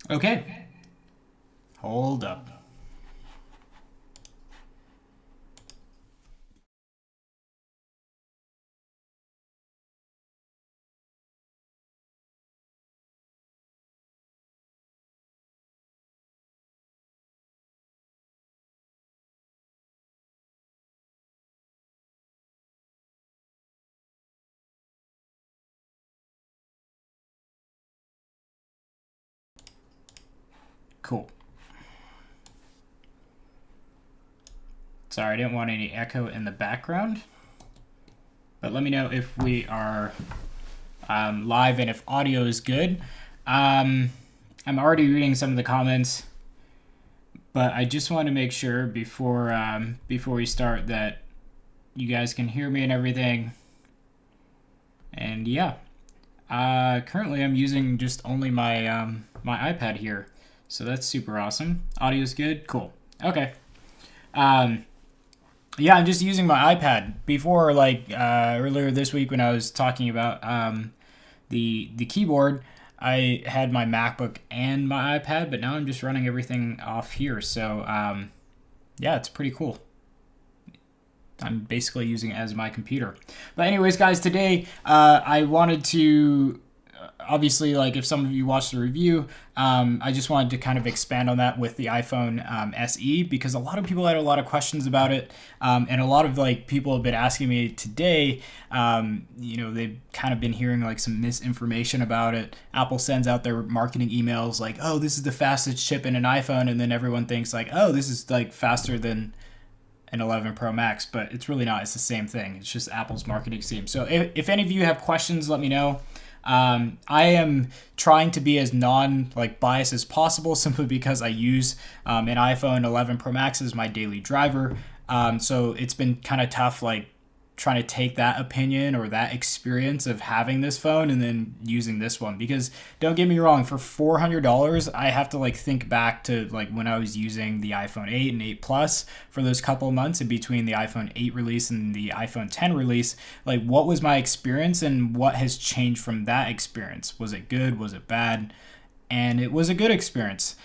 Okay. Hold up. Cool. Sorry, I didn't want any echo in the background. But let me know if we are live and if audio is good. I'm already reading some of the comments, but I just want to make sure before we start that you guys can hear me and everything. And yeah, currently I'm using just only my my iPad here, so that's super awesome. Audio's good, cool. Okay. Um, yeah, I'm just using my iPad. Before, like earlier this week when I was talking about the keyboard, I had my MacBook and my iPad, but now I'm just running everything off here. So yeah, it's pretty cool. I'm basically using it as my computer. But anyways, guys, today I wanted to obviously, like if some of you watched the review, I just wanted to kind of expand on that with the iPhone SE because a lot of people had a lot of questions about it, and a lot of like people have been asking me today. They've kind of been hearing like some misinformation about it. Apple sends out their marketing emails like, "Oh, this is the fastest chip in an iPhone," and then everyone thinks like, "Oh, this is like faster than an 11 Pro Max," but it's really not. It's the same thing. It's just Apple's marketing scheme. So if any of you have questions, let me know. I am trying to be as biased as possible simply because I use an iPhone 11 Pro Max as my daily driver. So it's been kind of tough, like trying to take that opinion or that experience of having this phone and then using this one, because don't get me wrong, for $400 I have to like think back to like when I was using the iPhone 8 and 8 Plus for those couple of months in between the iPhone 8 release and the iPhone 10 release. Like, what was my experience and what has changed from that experience? Was it good? Was it bad? And it was a good experience.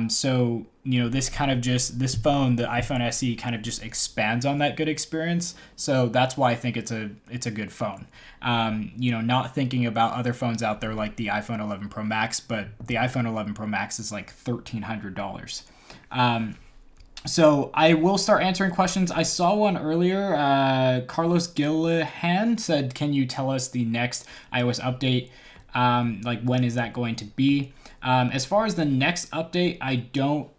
So this kind of just this phone, the iPhone SE, kind of just expands on that good experience. So that's why I think it's a good phone. Not thinking about other phones out there like the iPhone 11 Pro Max, but the iPhone 11 Pro Max is like $1,300. So I will start answering questions. I saw one earlier. Carlos Gillahan said, "Can you tell us the next iOS update? Like when is that going to be?" As far as the next update, I don't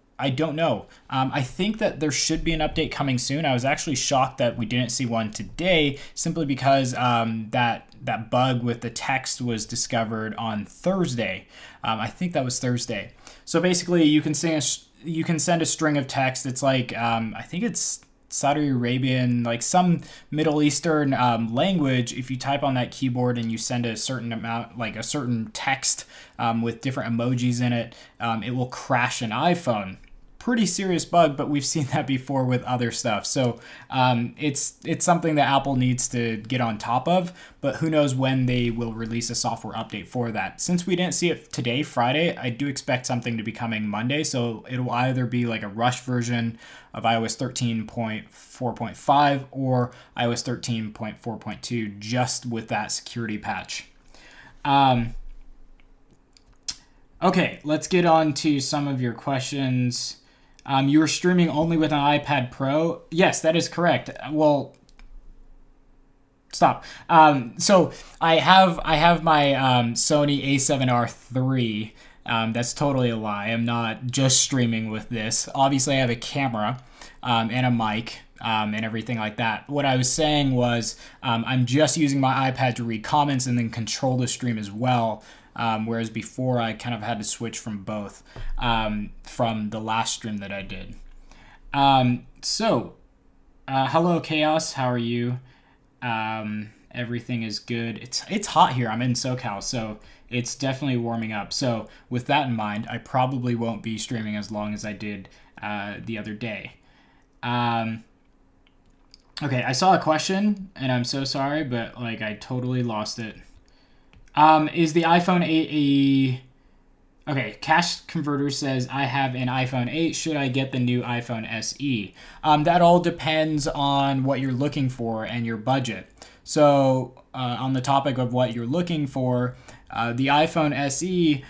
know. I think that there should be an update coming soon. I was actually shocked that we didn't see one today, simply because that bug with the text was discovered on Thursday. I think that was Thursday. So basically, you can send a string of text. It's like I think it's Saudi Arabian, like some Middle Eastern language. If you type on that keyboard and you send a certain amount, like a certain text with different emojis in it, it will crash an iPhone. Pretty serious bug, but we've seen that before with other stuff. So it's something that Apple needs to get on top of, but who knows when they will release a software update for that. Since we didn't see it today, Friday, I do expect something to be coming Monday. So it'll either be like a rush version of iOS 13.4.5 or iOS 13.4.2 just with that security patch. Okay, let's get on to some of your questions. You were streaming only with an iPad Pro? Yes, that is correct. Well, stop. So I have my Sony A7R III. That's totally a lie. I'm not just streaming with this. Obviously, I have a camera and a mic. And everything like that. What I was saying was I'm just using my iPad to read comments and then control the stream as well. Whereas before I kind of had to switch from both from the last stream that I did. Hello Chaos, how are you? Everything is good. It's hot here. I'm in SoCal, so it's definitely warming up. So with that in mind, I probably won't be streaming as long as I did the other day. Okay, I saw a question, and I'm so sorry, but like I totally lost it. Is the iPhone 8 Okay, Cash Converter says, I have an iPhone 8. Should I get the new iPhone SE? That all depends on what you're looking for and your budget. So, on the topic of what you're looking for, the iPhone SE,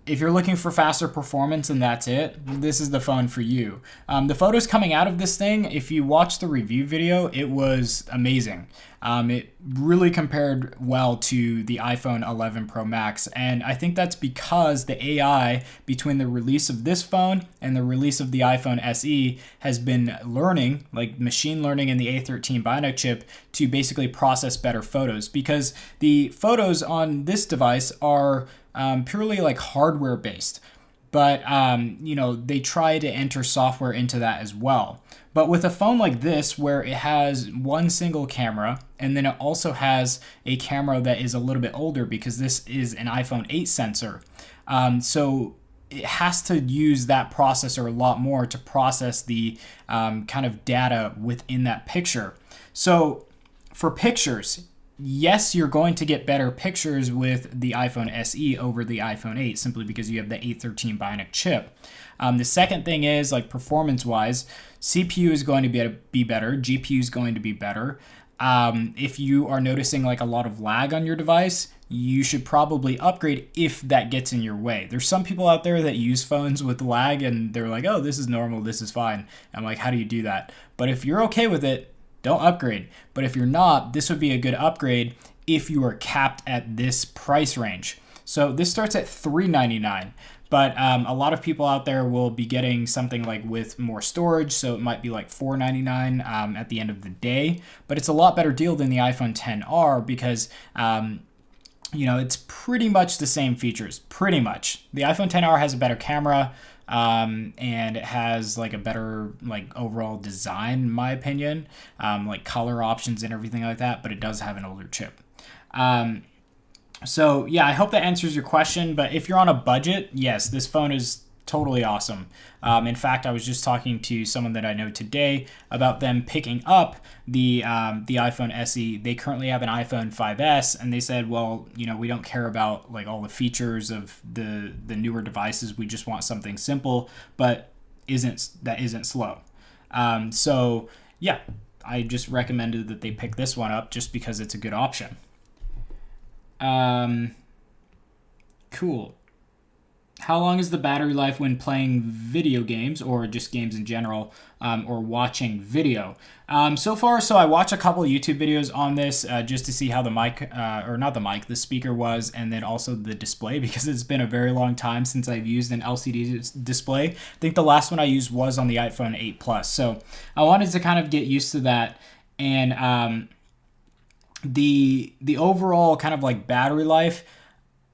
if you're looking for faster performance and that's it, this is the phone for you. The photos coming out of this thing, if you watch the review video, it was amazing. It really compared well to the iPhone 11 Pro Max, and I think that's because the AI between the release of this phone and the release of the iPhone SE has been learning, like machine learning in the A13 Bionic chip, to basically process better photos, because the photos on this device are purely like hardware based, but they try to enter software into that as well. But with a phone like this, where it has one single camera, and then it also has a camera that is a little bit older because this is an iPhone 8 sensor, so it has to use that processor a lot more to process the kind of data within that picture. So for pictures, yes, you're going to get better pictures with the iPhone SE over the iPhone 8 simply because you have the A13 Bionic chip. The second thing is, like, performance-wise, CPU is going to be better, GPU is going to be better. If you are noticing like a lot of lag on your device, you should probably upgrade if that gets in your way. There's some people out there that use phones with lag and they're like, oh, this is normal, this is fine. I'm like, how do you do that? But if you're okay with it, don't upgrade. But if you're not, this would be a good upgrade if you are capped at this price range. So this starts at $399, but a lot of people out there will be getting something like with more storage, so it might be like $499 at the end of the day. But it's a lot better deal than the iPhone XR because it's pretty much the same features, pretty much. The iPhone XR has a better camera, and it has like a better like overall design, in my opinion, like color options and everything like that, but it does have an older chip. So yeah, I hope that answers your question, but if you're on a budget, yes, this phone is totally awesome. In fact, I was just talking to someone that I know today about them picking up the iPhone SE. They currently have an iPhone 5S, and they said, well, we don't care about like all the features of the newer devices. We just want something simple, but that isn't slow. So yeah, I just recommended that they pick this one up just because it's a good option. Cool. How long is the battery life when playing video games or just games in general, or watching video? So I watched a couple of YouTube videos on this just to see how the speaker was, and then also the display, because it's been a very long time since I've used an LCD display. I think the last one I used was on the iPhone 8 Plus. So I wanted to kind of get used to that, and the overall kind of like battery life.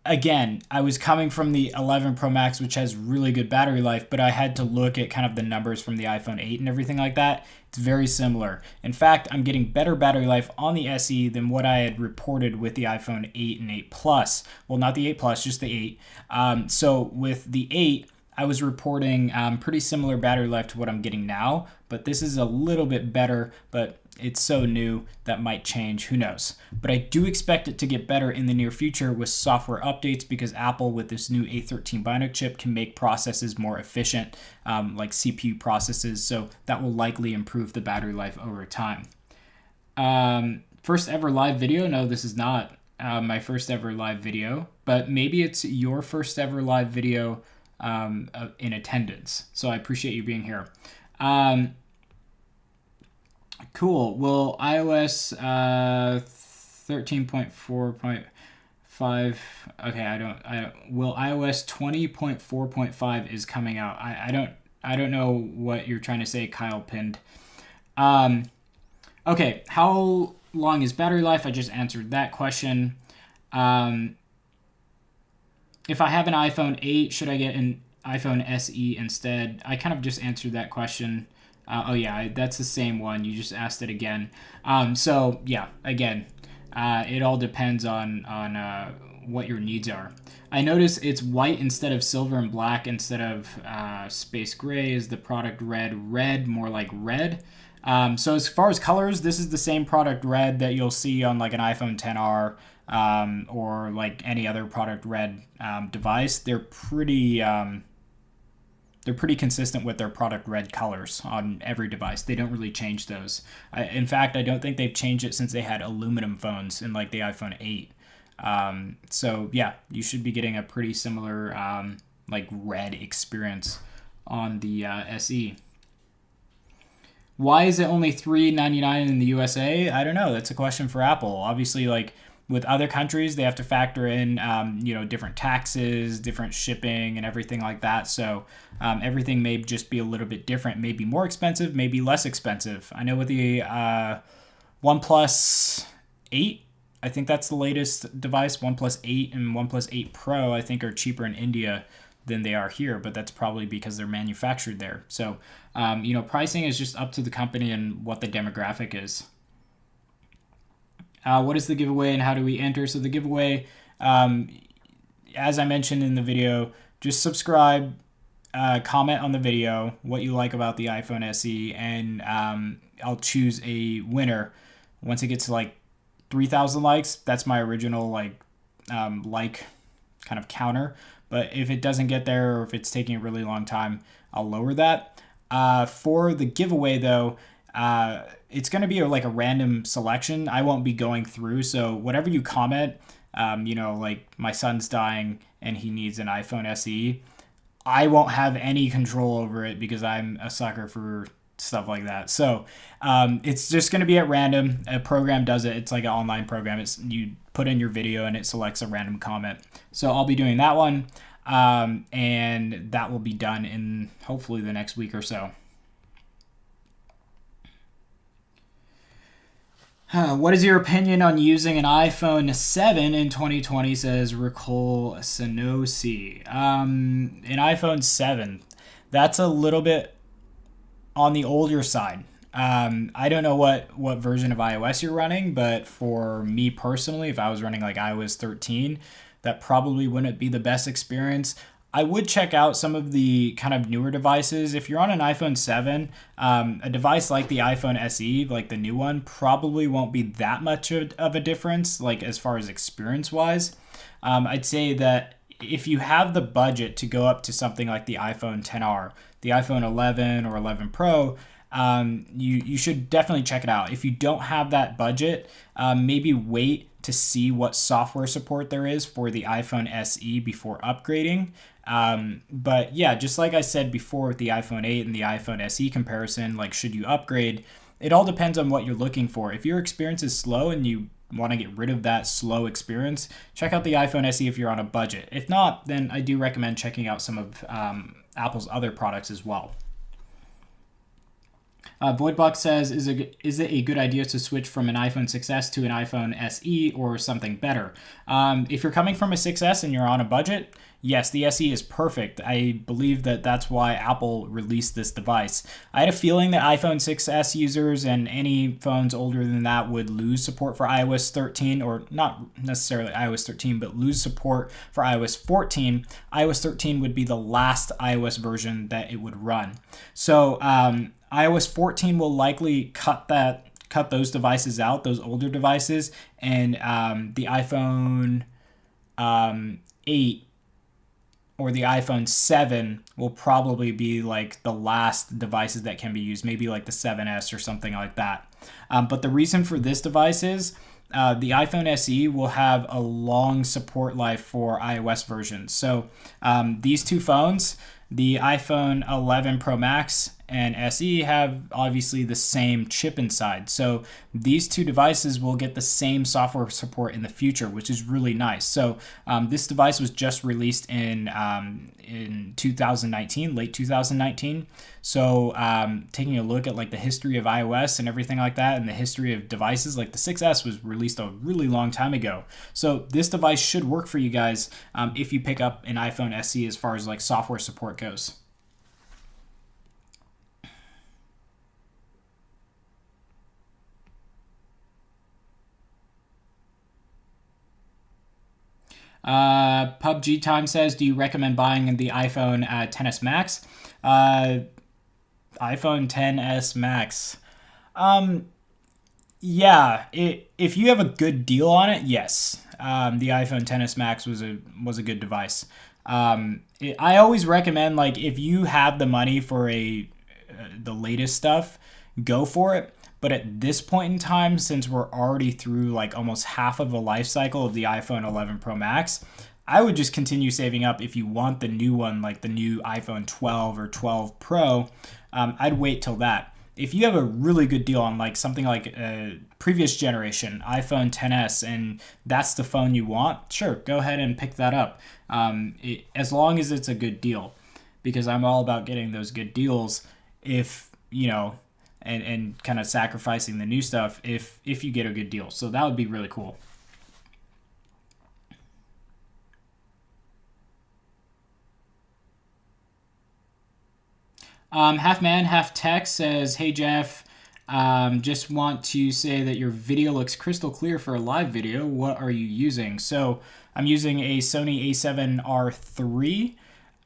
Again, I was coming from the 11 Pro Max, which has really good battery life, but I had to look at kind of the numbers from the iPhone 8 and everything like that. It's very similar. In fact, I'm getting better battery life on the SE than what I had reported with the iPhone 8 and 8 Plus. Well, not the 8 Plus, just the 8. So with the 8, I was reporting pretty similar battery life to what I'm getting now, but this is a little bit better, but it's so new that might change, who knows. But I do expect it to get better in the near future with software updates, because Apple with this new A13 Bionic chip can make processes more efficient, like CPU processes, so that will likely improve the battery life over time. First ever live video? No, this is not my first ever live video, but maybe it's your first ever live video in attendance, so I appreciate you being here. Cool. Will iOS 13.4.5? Okay, will iOS 20.4.5 is coming out? I don't know what you're trying to say, Kyle Pinned. Okay, how long is battery life? I just answered that question. If I have an iPhone 8, should I get an iPhone SE instead? I kind of just answered that question. Oh yeah, that's the same one. You just asked it again. So yeah, again, it all depends on what your needs are. I notice it's white instead of silver and black instead of space gray. Is the product red? Red, more like red. So as far as colors, this is the same product red that you'll see on like an iPhone XR or like any other product red device. They're pretty consistent with their product red colors on every device. They don't really change those. In fact, I don't think they've changed it since they had aluminum phones in like the iPhone 8. So yeah, you should be getting a pretty similar like red experience on the SE. Why is it only $399 in the USA? I don't know. That's a question for Apple. Obviously, like with other countries, they have to factor in, different taxes, different shipping, and everything like that. So everything may just be a little bit different. Maybe more expensive, maybe less expensive. I know with the OnePlus 8, I think that's the latest device. OnePlus 8 and OnePlus 8 Pro, I think, are cheaper in India than they are here, but that's probably because they're manufactured there. So, pricing is just up to the company and what the demographic is. What is the giveaway and how do we enter? So the giveaway, as I mentioned in the video, just subscribe, comment on the video what you like about the iPhone SE, and I'll choose a winner. Once it gets to like 3,000 likes, that's my original like kind of counter. But if it doesn't get there, or if it's taking a really long time, I'll lower that. For the giveaway though, it's going to be like a random selection. I won't be going through. So whatever you comment, like my son's dying and he needs an iPhone SE, I won't have any control over it because I'm a sucker for stuff like that. So it's just going to be at random. A program does it. It's like an online program. You put in your video and it selects a random comment. So I'll be doing that one. And that will be done in hopefully the next week or so. What is your opinion on using an iPhone 7 in 2020, says Ricole Sanosi. An iPhone 7, that's a little bit on the older side. I don't know what version of iOS you're running, but for me personally, if I was running like iOS 13, that probably wouldn't be the best experience. I would check out some of the kind of newer devices. If you're on an iPhone 7, a device like the iPhone SE, like the new one, probably won't be that much of a difference, like as far as experience-wise. I'd say that if you have the budget to go up to something like the iPhone XR, the iPhone 11 or 11 Pro, you should definitely check it out. If you don't have that budget, maybe wait to see what software support there is for the iPhone SE before upgrading. But yeah, just like I said before with the iPhone 8 and the iPhone SE comparison, like should you upgrade? It all depends on what you're looking for. If your experience is slow and you want to get rid of that slow experience, check out the iPhone SE if you're on a budget. If not, then I do recommend checking out some of Apple's other products as well. Voidbox says, is it a good idea to switch from an iPhone 6s to an iPhone SE or something better? If you're coming from a 6s and you're on a budget, yes, the SE is perfect. I believe that's why Apple released this device. I had a feeling that iPhone 6s users and any phones older than that would lose support for iOS 13, or not necessarily iOS 13, but lose support for iOS 14. iOS 13 would be the last iOS version that it would run. So iOS 14 will likely cut those devices out, those older devices, and the iPhone 8 or the iPhone 7 will probably be like the last devices that can be used, maybe like the 7S or something like that. But the reason for this device is the iPhone SE will have a long support life for iOS versions. So these two phones, the iPhone 11 Pro Max and SE, have obviously the same chip inside. So these two devices will get the same software support in the future, which is really nice. So this device was just released in 2019, late 2019. So taking a look at like the history of iOS and everything like that, and the history of devices, like the 6S was released a really long time ago. So this device should work for you guys if you pick up an iPhone SE as far as like software support goes. PUBG Time says, do you recommend buying the iPhone XS Max? iPhone XS Max. Yeah, if you have a good deal on it, yes. The iPhone XS Max was a good device. I always recommend, like, if you have the money for the latest stuff, go for it. But at this point in time, since we're already through like almost half of the life cycle of the iPhone 11 Pro Max, I would just continue saving up if you want the new one, like the new iPhone 12 or 12 Pro. I'd wait till that. If you have a really good deal on like something like a previous generation iPhone XS and that's the phone you want, sure, go ahead and pick that up. As long as it's a good deal, because I'm all about getting those good deals. If you know, and kind of sacrificing the new stuff if you get a good deal. So that would be really cool. Half Man, Half Tech says, "Hey Jeff, just want to say that your video looks crystal clear for a live video. What are you using?" So I'm using a Sony A7R III.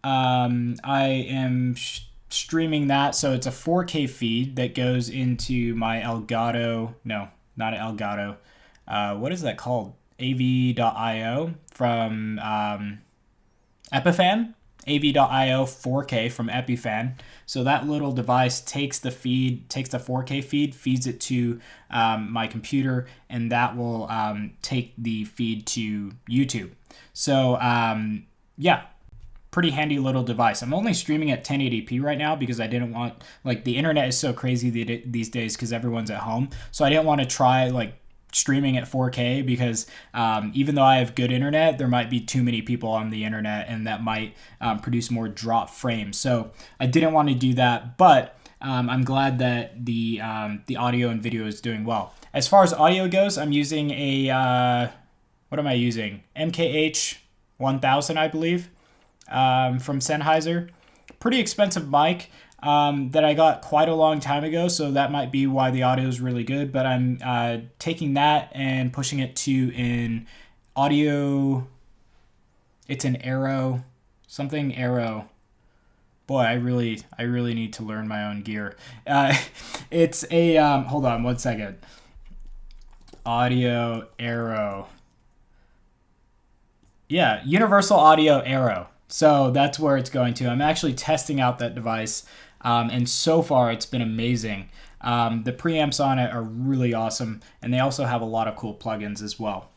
I am streaming that, so it's a 4K feed that goes into my Elgato. No, not Elgato. What is that called? AV.io from Epiphan. AV.io 4K from Epiphan. So that little device takes the 4K feed, feeds it to my computer, and that will take the feed to YouTube. So yeah, pretty handy little device. I'm only streaming at 1080p right now because I didn't want, like, the internet is so crazy these days because everyone's at home. So I didn't want to try like streaming at 4K because even though I have good internet, there might be too many people on the internet and that might produce more drop frames. So I didn't want to do that, but I'm glad that the audio and video is doing well. As far as audio goes, I'm using a, what am I using? MKH 1000, I believe, from Sennheiser. Pretty expensive mic. That I got quite a long time ago, so that might be why the audio is really good. But I'm taking that and pushing it to an audio. It's an Aero, something Aero. Boy, I really need to learn my own gear. It's a hold on one second. Audio Aero. Yeah, Universal Audio Aero. So that's where it's going to. I'm actually testing out that device. And so far, it's been amazing. The preamps on it are really awesome, and they also have a lot of cool plugins as well.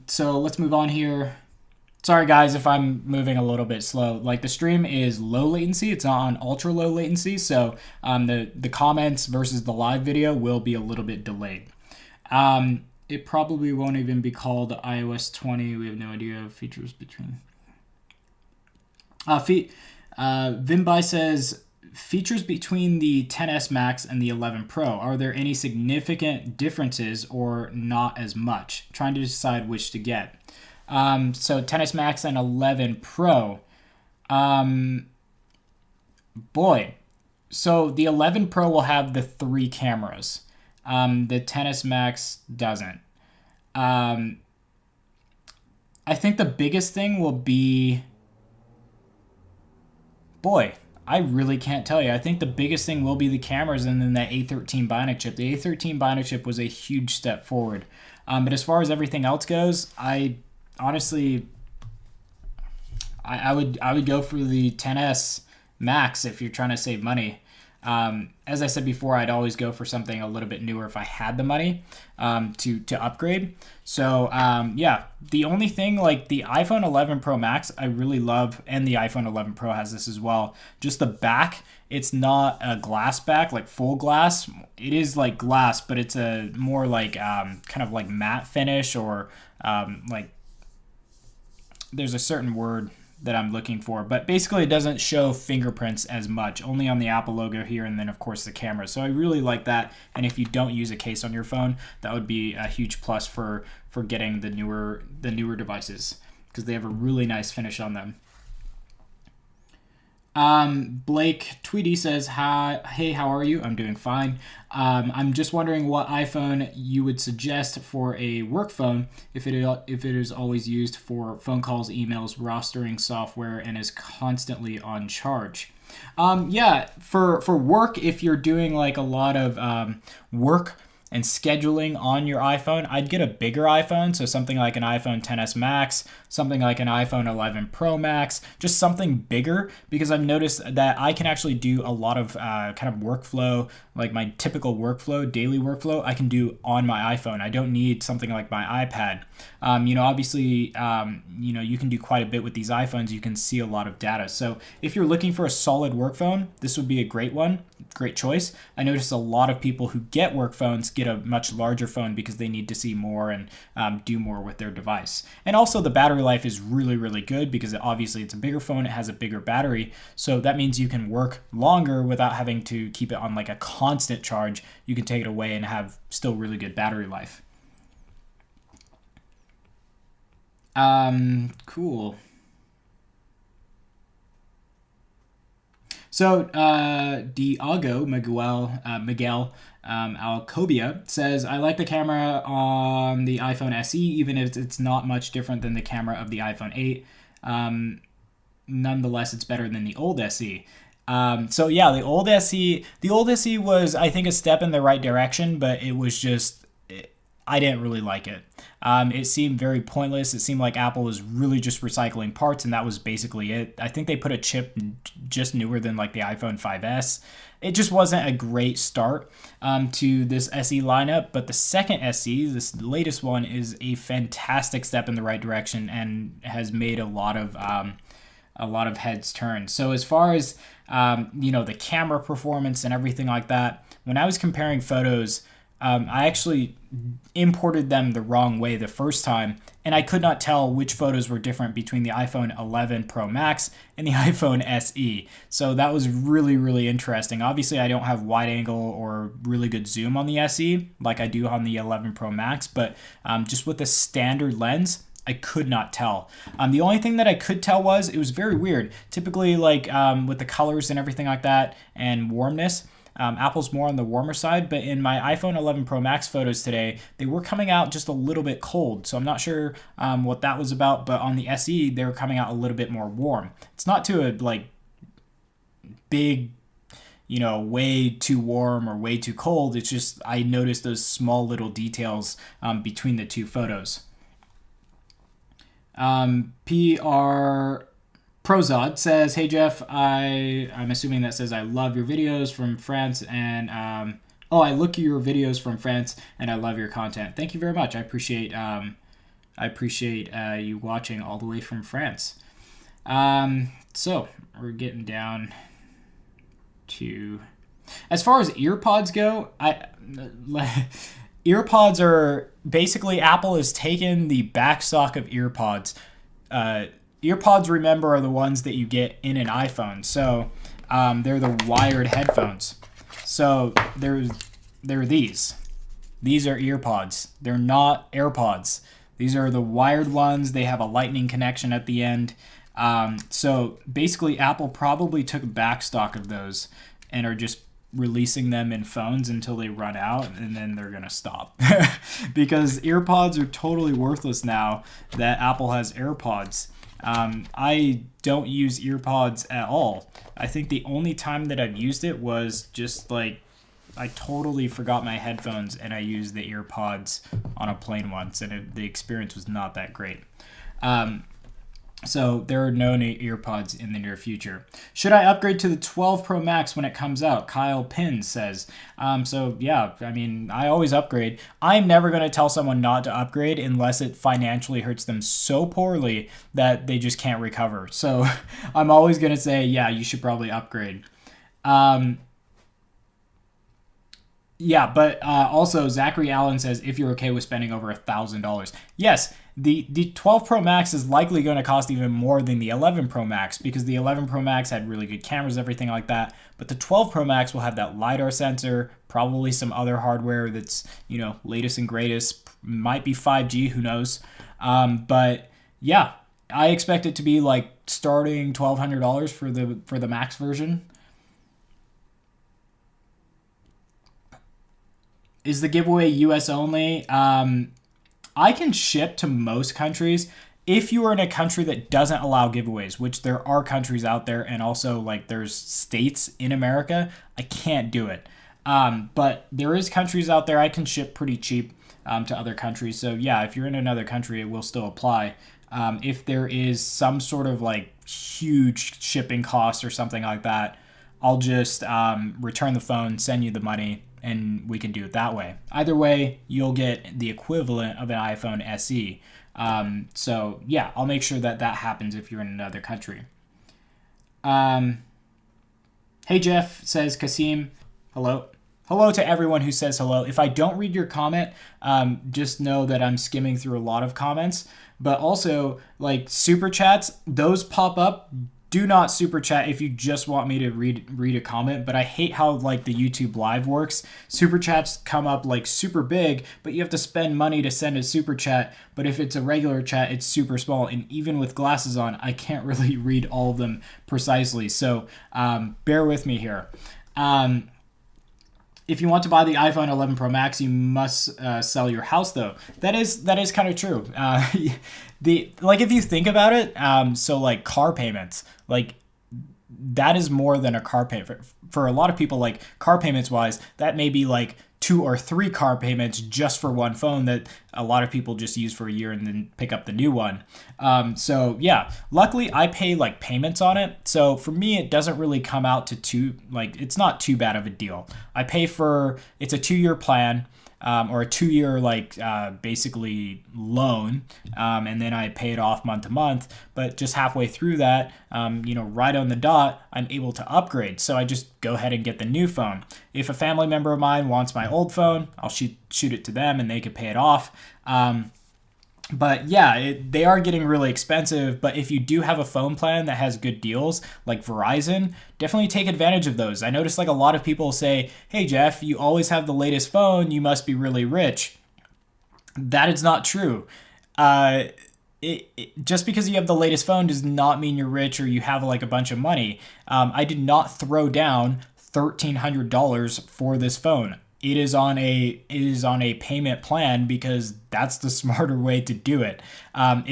So let's move on here. Sorry, guys, if I'm moving a little bit slow. Like, the stream is low latency. It's not on ultra low latency, so the comments versus the live video will be a little bit delayed. It probably won't even be called iOS 20. We have no idea of features between. Vimbai says, features between the XS Max and the 11 Pro. Are there any significant differences or not as much? Trying to decide which to get. So XS Max and 11 Pro. Boy. So the 11 Pro will have the 3 cameras. The XS Max doesn't. I think the biggest thing will be... Boy, I really can't tell you. I think the biggest thing will be the cameras and then that A13 Bionic chip. The A13 Bionic chip was a huge step forward. But as far as everything else goes, I honestly, I would go for the XS Max if you're trying to save money. As I said before, I'd always go for something a little bit newer if I had the money to upgrade. So yeah, the only thing, like the iPhone 11 Pro Max, I really love, and the iPhone 11 Pro has this as well. Just the back, it's not a glass back, like full glass. It is like glass, but it's a more like kind of like matte finish, or like there's a certain word that I'm looking for, but basically it doesn't show fingerprints as much, only on the Apple logo here, and then of course the camera. So I really like that, and if you don't use a case on your phone, that would be a huge plus for getting the newer devices, because they have a really nice finish on them. Blake Tweedy says, "Hi, hey, how are you? I'm doing fine. I'm just wondering what iPhone you would suggest for a work phone if it is always used for phone calls, emails, rostering software, and is constantly on charge." Yeah, for work, if you're doing like a lot of work and scheduling on your iPhone, I'd get a bigger iPhone, so something like an iPhone XS Max, something like an iPhone 11 Pro Max, just something bigger, because I've noticed that I can actually do a lot of kind of workflow, like my typical workflow, daily workflow, I can do on my iPhone. I don't need something like my iPad. Obviously, you can do quite a bit with these iPhones. You can see a lot of data. So if you're looking for a solid work phone, this would be a great one. Great choice. I noticed a lot of people who get work phones get a much larger phone because they need to see more and do more with their device. And also the battery life is really, really good because obviously it's a bigger phone. It has a bigger battery. So that means you can work longer without having to keep it on like a constant charge. You can take it away and have still really good battery life. Cool. So Diago Miguel Alcobia says, I like the camera on the iPhone SE, even if it's not much different than the camera of the iPhone 8. Nonetheless, it's better than the old SE. So yeah, the old SE was, I think, a step in the right direction, but it was just, I didn't really like it. It seemed very pointless. It seemed like Apple was really just recycling parts, and that was basically it. I think they put a chip just newer than like the iPhone 5S. It just wasn't a great start to this SE lineup, but the second SE, this latest one, is a fantastic step in the right direction and has made a lot of heads turn. So as far as the camera performance and everything like that, when I was comparing photos, I actually imported them the wrong way the first time, and I could not tell which photos were different between the iPhone 11 Pro Max and the iPhone SE. So that was really, really interesting. Obviously, I don't have wide angle or really good zoom on the SE like I do on the 11 Pro Max, but just with a standard lens, I could not tell. The only thing that I could tell was it was very weird. Typically, like with the colors and everything like that and warmness, Apple's more on the warmer side, but in my iPhone 11 Pro Max photos today, they were coming out just a little bit cold. So I'm not sure what that was about, but on the SE, they were coming out a little bit more warm. It's not to a like big, way too warm or way too cold. It's just I noticed those small little details between the two photos. PR Prozod says, hey Jeff, I'm assuming that says I love your videos from France and I look at your videos from France and I love your content. Thank you very much. I appreciate you watching all the way from France. So we're getting down to, as far as earpods go, earpods are basically, Apple has taken the back stock of earpods. Earpods, remember, are the ones that you get in an iPhone. So they're the wired headphones. So they're these. These are earpods. They're not AirPods. These are the wired ones. They have a lightning connection at the end. So basically, Apple probably took back stock of those and are just releasing them in phones until they run out, and then they're going to stop. Because earpods are totally worthless now that Apple has AirPods. I don't use earpods at all. I think the only time that I've used it was just like I totally forgot my headphones and I used the earpods on a plane once, and the experience was not that great. So there are no new earpods in the near future. Should I upgrade to the 12 Pro Max when it comes out? Kyle Pin says. So yeah, I mean, I always upgrade. I'm never going to tell someone not to upgrade unless it financially hurts them so poorly that they just can't recover. So I'm always going to say, yeah, you should probably upgrade. Yeah, but also Zachary Allen says, if you're okay with spending over $1,000. Yes, the 12 Pro Max is likely going to cost even more than the 11 Pro Max because the 11 Pro Max had really good cameras, everything like that. But the 12 Pro Max will have that LiDAR sensor, probably some other hardware that's, latest and greatest. Might be 5G, who knows. But yeah, I expect it to be like starting $1,200 for the Max version. Is the giveaway US only? I can ship to most countries. if you are in a country that doesn't allow giveaways, which there are countries out there, and also like there's states in America, I can't do it. But there is countries out there I can ship pretty cheap to other countries. So yeah, if you're in another country, it will still apply. If there is some sort of like huge shipping cost or something like that, I'll just return the phone, send you the money, and we can do it that way. Either way, you'll get the equivalent of an iPhone SE. So yeah, I'll make sure that that happens if you're in another country. Hey Jeff, says Kasim. Hello. Hello to everyone who says hello. If I don't read your comment, just know that I'm skimming through a lot of comments. But also, like super chats, those pop up. Do not super chat if you just want me to read a comment. But I hate how like the YouTube Live works. Super chats come up like super big, but you have to spend money to send a super chat. But if it's a regular chat, it's super small. And even with glasses on, I can't really read all of them precisely. So bear with me here. If you want to buy the iPhone 11 Pro Max, you must sell your house, though. That is kind of true. If you think about it, so like car payments, like that is more than a car payment. For a lot of people, like car payments wise, that may be like 2 or 3 car payments just for one phone that a lot of people just use for a year and then pick up the new one. So yeah, luckily I pay like payments on it. So for me, it doesn't really come out to it's not too bad of a deal. I pay for, it's a 2-year plan. Or a 2-year basically loan, and then I pay it off month to month. But just halfway through that, right on the dot, I'm able to upgrade. So I just go ahead and get the new phone. If a family member of mine wants my old phone, I'll shoot it to them, and they can pay it off. But yeah, they are getting really expensive. But if you do have a phone plan that has good deals, like Verizon, definitely take advantage of those. I noticed like a lot of people say, hey, Jeff, you always have the latest phone. You must be really rich. That is not true. Just because you have the latest phone does not mean you're rich or you have like a bunch of money. I did not throw down $1,300 for this phone. It is on a payment plan because that's the smarter way to do it. So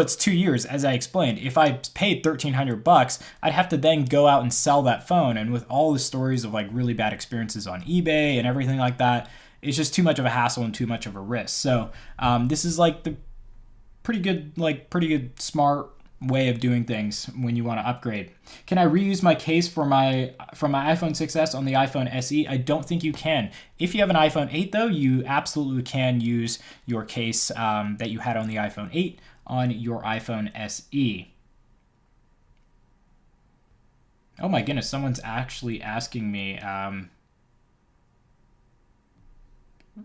it's 2 years, as I explained. If I paid $1,300, I'd have to then go out and sell that phone. And with all the stories of like really bad experiences on eBay and everything like that, it's just too much of a hassle and too much of a risk. So this is like the pretty good smart way of doing things when you want to upgrade. Can I reuse my case from my iPhone 6s on the iPhone SE? I don't think you can. If you have an iPhone 8 though, you absolutely can use your case that you had on the iPhone 8 on your iPhone SE. Oh my goodness, someone's actually asking me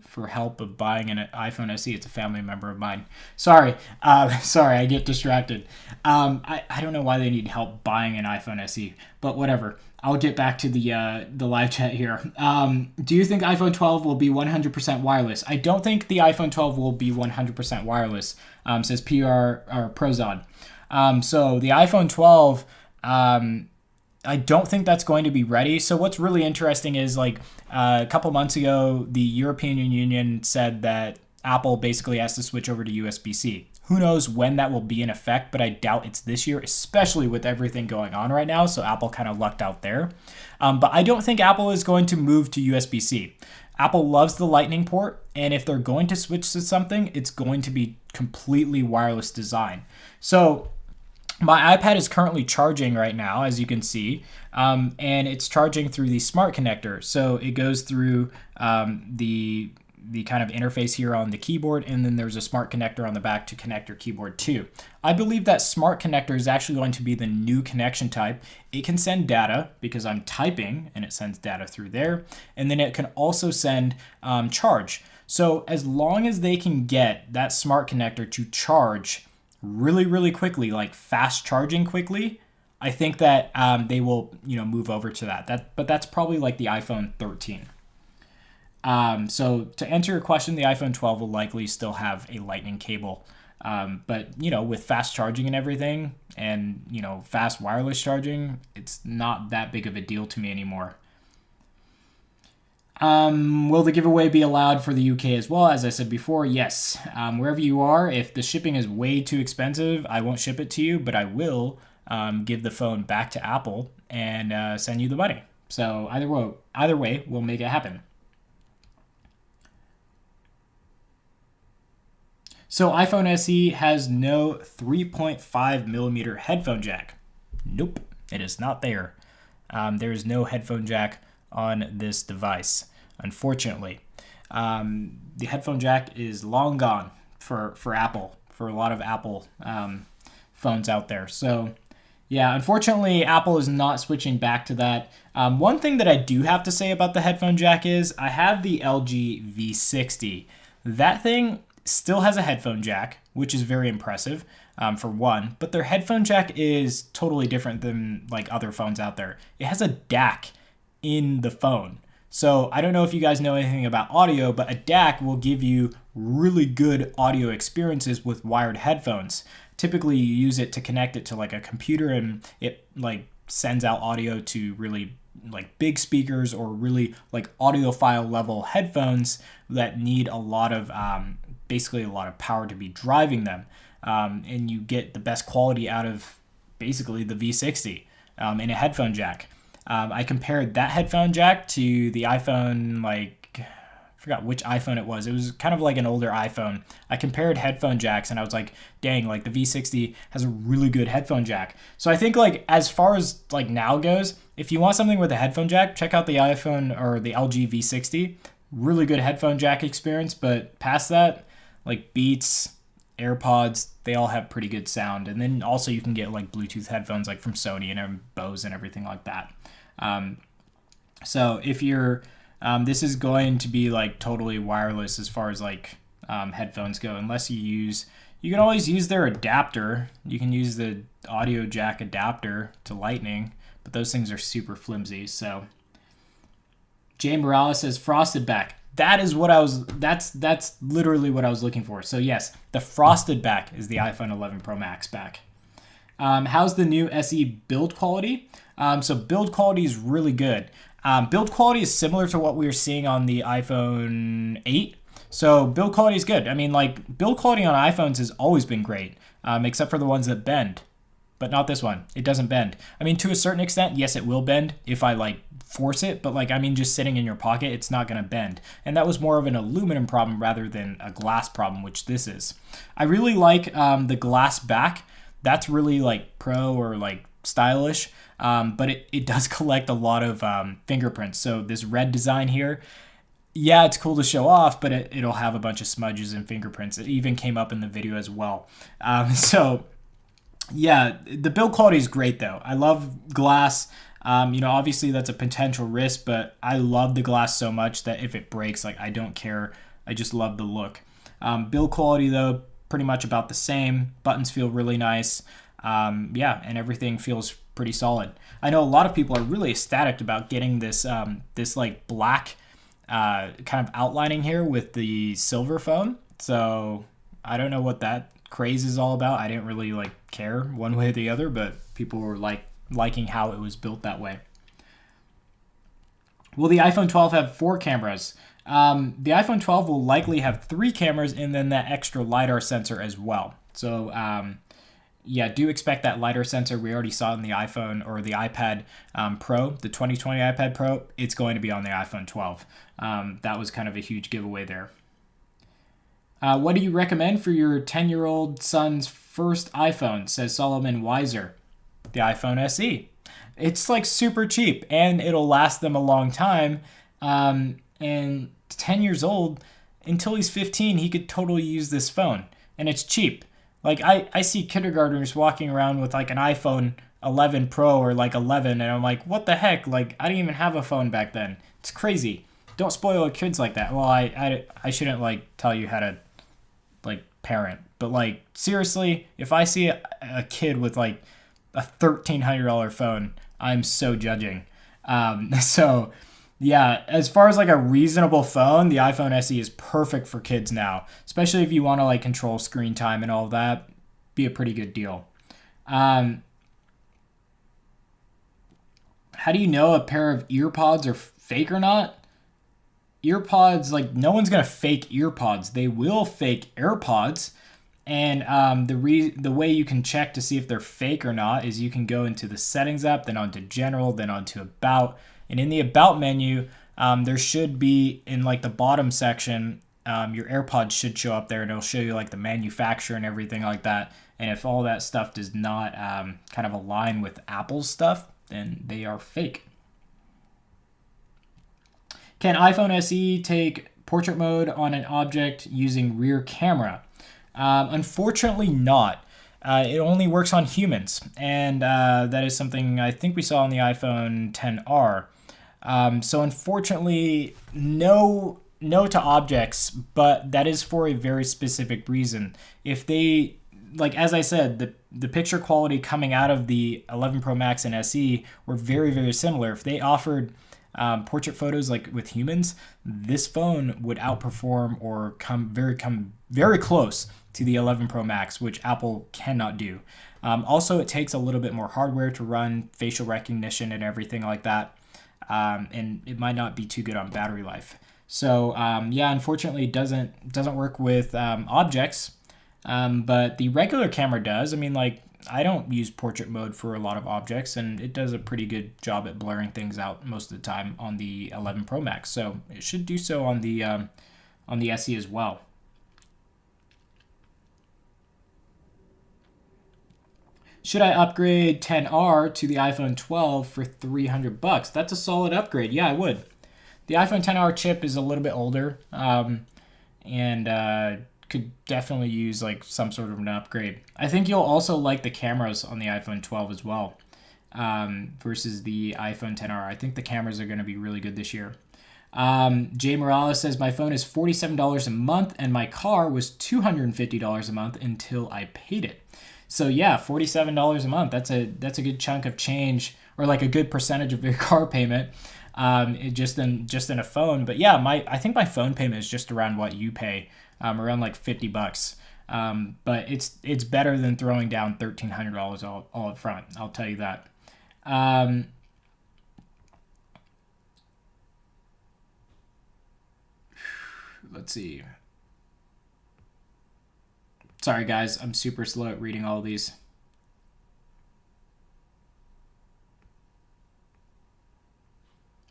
for help of buying an iPhone SE. It's a family member of mine. Sorry, I get distracted. I don't know why they need help buying an iPhone SE, but whatever. I'll get back to the live chat here. Do you think iPhone 12 will be 100% wireless? I don't think the iPhone 12 will be 100% wireless, says PR or Prozod. So the iPhone 12, I don't think that's going to be ready. So what's really interesting is like a couple months ago, the European Union said that Apple basically has to switch over to USB-C. Who knows when that will be in effect, but I doubt it's this year, especially with everything going on right now. So Apple kind of lucked out there. But I don't think Apple is going to move to USB-C. Apple loves the Lightning port, and if they're going to switch to something, it's going to be completely wireless design. So my iPad is currently charging right now, as you can see, and it's charging through the smart connector. So it goes through the kind of interface here on the keyboard, and then there's a smart connector on the back to connect your keyboard too. I believe that smart connector is actually going to be the new connection type. It can send data because I'm typing, and it sends data through there, and then it can also send charge. So as long as they can get that smart connector to charge really, really quickly, like fast charging quickly, I think that they will, move over to that. But that's probably like the iPhone 13. So to answer your question, the iPhone 12 will likely still have a Lightning cable. But with fast charging and everything, and fast wireless charging, it's not that big of a deal to me anymore. Will the giveaway be allowed for the UK as well? As I said before, yes. Wherever you are, if the shipping is way too expensive, I won't ship it to you, but I will give the phone back to Apple and send you the money. So either way, we'll make it happen. So iPhone SE has no 3.5 millimeter headphone jack. Nope, it is not there. There is no headphone jack on this device, unfortunately. The headphone jack is long gone for Apple, for a lot of Apple phones out there. So yeah, unfortunately, Apple is not switching back to that. One thing that I do have to say about the headphone jack is I have the LG V60. That thing still has a headphone jack, which is very impressive for one, but their headphone jack is totally different than like other phones out there. It has a DAC in the phone. So I don't know if you guys know anything about audio, but a DAC will give you really good audio experiences with wired headphones. Typically you use it to connect it to like a computer and it like sends out audio to really like big speakers or really like audiophile level headphones that need a lot of basically a lot of power to be driving them. And you get the best quality out of basically the V60 in a headphone jack. I compared that headphone jack to the iPhone, like, I forgot which iPhone it was. It was kind of like an older iPhone. I compared headphone jacks and I was like, dang, like the V60 has a really good headphone jack. So I think like as far as like now goes, if you want something with a headphone jack, check out the iPhone or the LG V60. Really good headphone jack experience, but past that, like Beats, AirPods, they all have pretty good sound. And then also you can get like Bluetooth headphones like from Sony and Bose and everything like that. So if you're, this is going to be like totally wireless as far as like headphones go, unless you can always use their adapter. You can use the audio jack adapter to Lightning, but those things are super flimsy. So Jay Morales says frosted back. That is what that's literally what I was looking for. So yes, the frosted back is the iPhone 11 Pro Max back. How's the new SE build quality? So build quality is really good. Build quality is similar to what we were seeing on the iPhone 8. So build quality is good. I mean, like build quality on iPhones has always been great, except for the ones that bend, but not this one. It doesn't bend. I mean, to a certain extent, yes, it will bend if I like force it, but like, I mean, just sitting in your pocket, it's not going to bend. And that was more of an aluminum problem rather than a glass problem, which this is. I really like the glass back. That's really like pro or like stylish, but it does collect a lot of fingerprints. So this red design here, yeah, it's cool to show off, but it'll have a bunch of smudges and fingerprints. It even came up in the video as well. So yeah, the build quality is great though. I love glass. Obviously that's a potential risk, but I love the glass so much that if it breaks, like I don't care. I just love the look. Build quality though, pretty much about the same. Buttons feel really nice. And everything feels pretty solid. I know a lot of people are really ecstatic about getting this this like black kind of outlining here with the silver phone. So I don't know what that craze is all about. I didn't really like care one way or the other, but people were liking how it was built that way. Will the iPhone 12 have 4 cameras? The iPhone 12 will likely have 3 cameras and then that extra LiDAR sensor as well. So yeah, do expect that LiDAR sensor. We already saw it in the iPhone or the iPad Pro, the 2020 iPad Pro. It's going to be on the iPhone 12. That was kind of a huge giveaway there. What do you recommend for your 10-year-old son's first iPhone, says Solomon Weiser? The iPhone SE. It's like super cheap and it'll last them a long time. And 10 years old, until he's 15, he could totally use this phone. And it's cheap. Like I see kindergartners walking around with like an iPhone 11 Pro or like 11 and I'm like, what the heck? Like I didn't even have a phone back then. It's crazy. Don't spoil kids like that. Well, I shouldn't like tell you how to like parent, but like seriously, if I see a kid with like a $1,300 phone, I'm so judging. So yeah, as far as like a reasonable phone, the iPhone SE is perfect for kids now, especially if you want to like control screen time and all of that. Be a pretty good deal. How do you know a pair of ear pods are fake or not? earpods, like no one's gonna fake earpods. They will fake AirPods. And the way you can check to see if they're fake or not is you can go into the settings app, then onto general, then onto about. And in the about menu, there should be in like the bottom section, your AirPods should show up there, and it'll show you like the manufacturer and everything like that. And if all that stuff does not kind of align with Apple's stuff, then they are fake. Can iPhone SE take portrait mode on an object using rear camera? Unfortunately not. It only works on humans, and that is something I think we saw on the iPhone XR. So unfortunately, no to objects, but that is for a very specific reason. If they, like as I said, the picture quality coming out of the 11 Pro Max and SE were very, very similar. If they offered portrait photos like with humans, this phone would outperform or come very close to the 11 Pro Max, which Apple cannot do. Also, it takes a little bit more hardware to run facial recognition and everything like that, and it might not be too good on battery life. So yeah, unfortunately, it doesn't work with objects, but the regular camera does. I mean, like I don't use portrait mode for a lot of objects, and it does a pretty good job at blurring things out most of the time on the 11 Pro Max. So it should do so on the SE as well. Should I upgrade XR to the iPhone 12 for $300? That's a solid upgrade. Yeah, I would. The iPhone XR chip is a little bit older, and could definitely use like some sort of an upgrade. I think you'll also like the cameras on the iPhone 12 as well, versus the iPhone XR. I think the cameras are going to be really good this year. Jay Morales says, my phone is $47 a month and my car was $250 a month until I paid it. So yeah, $47 a month. That's a good chunk of change, or like a good percentage of your car payment, just in a phone. But yeah, I think my phone payment is just around what you pay, around like $50. But it's better than throwing down $1,300 all up front. I'll tell you that. Let's see. Sorry, guys. I'm super slow at reading all of these.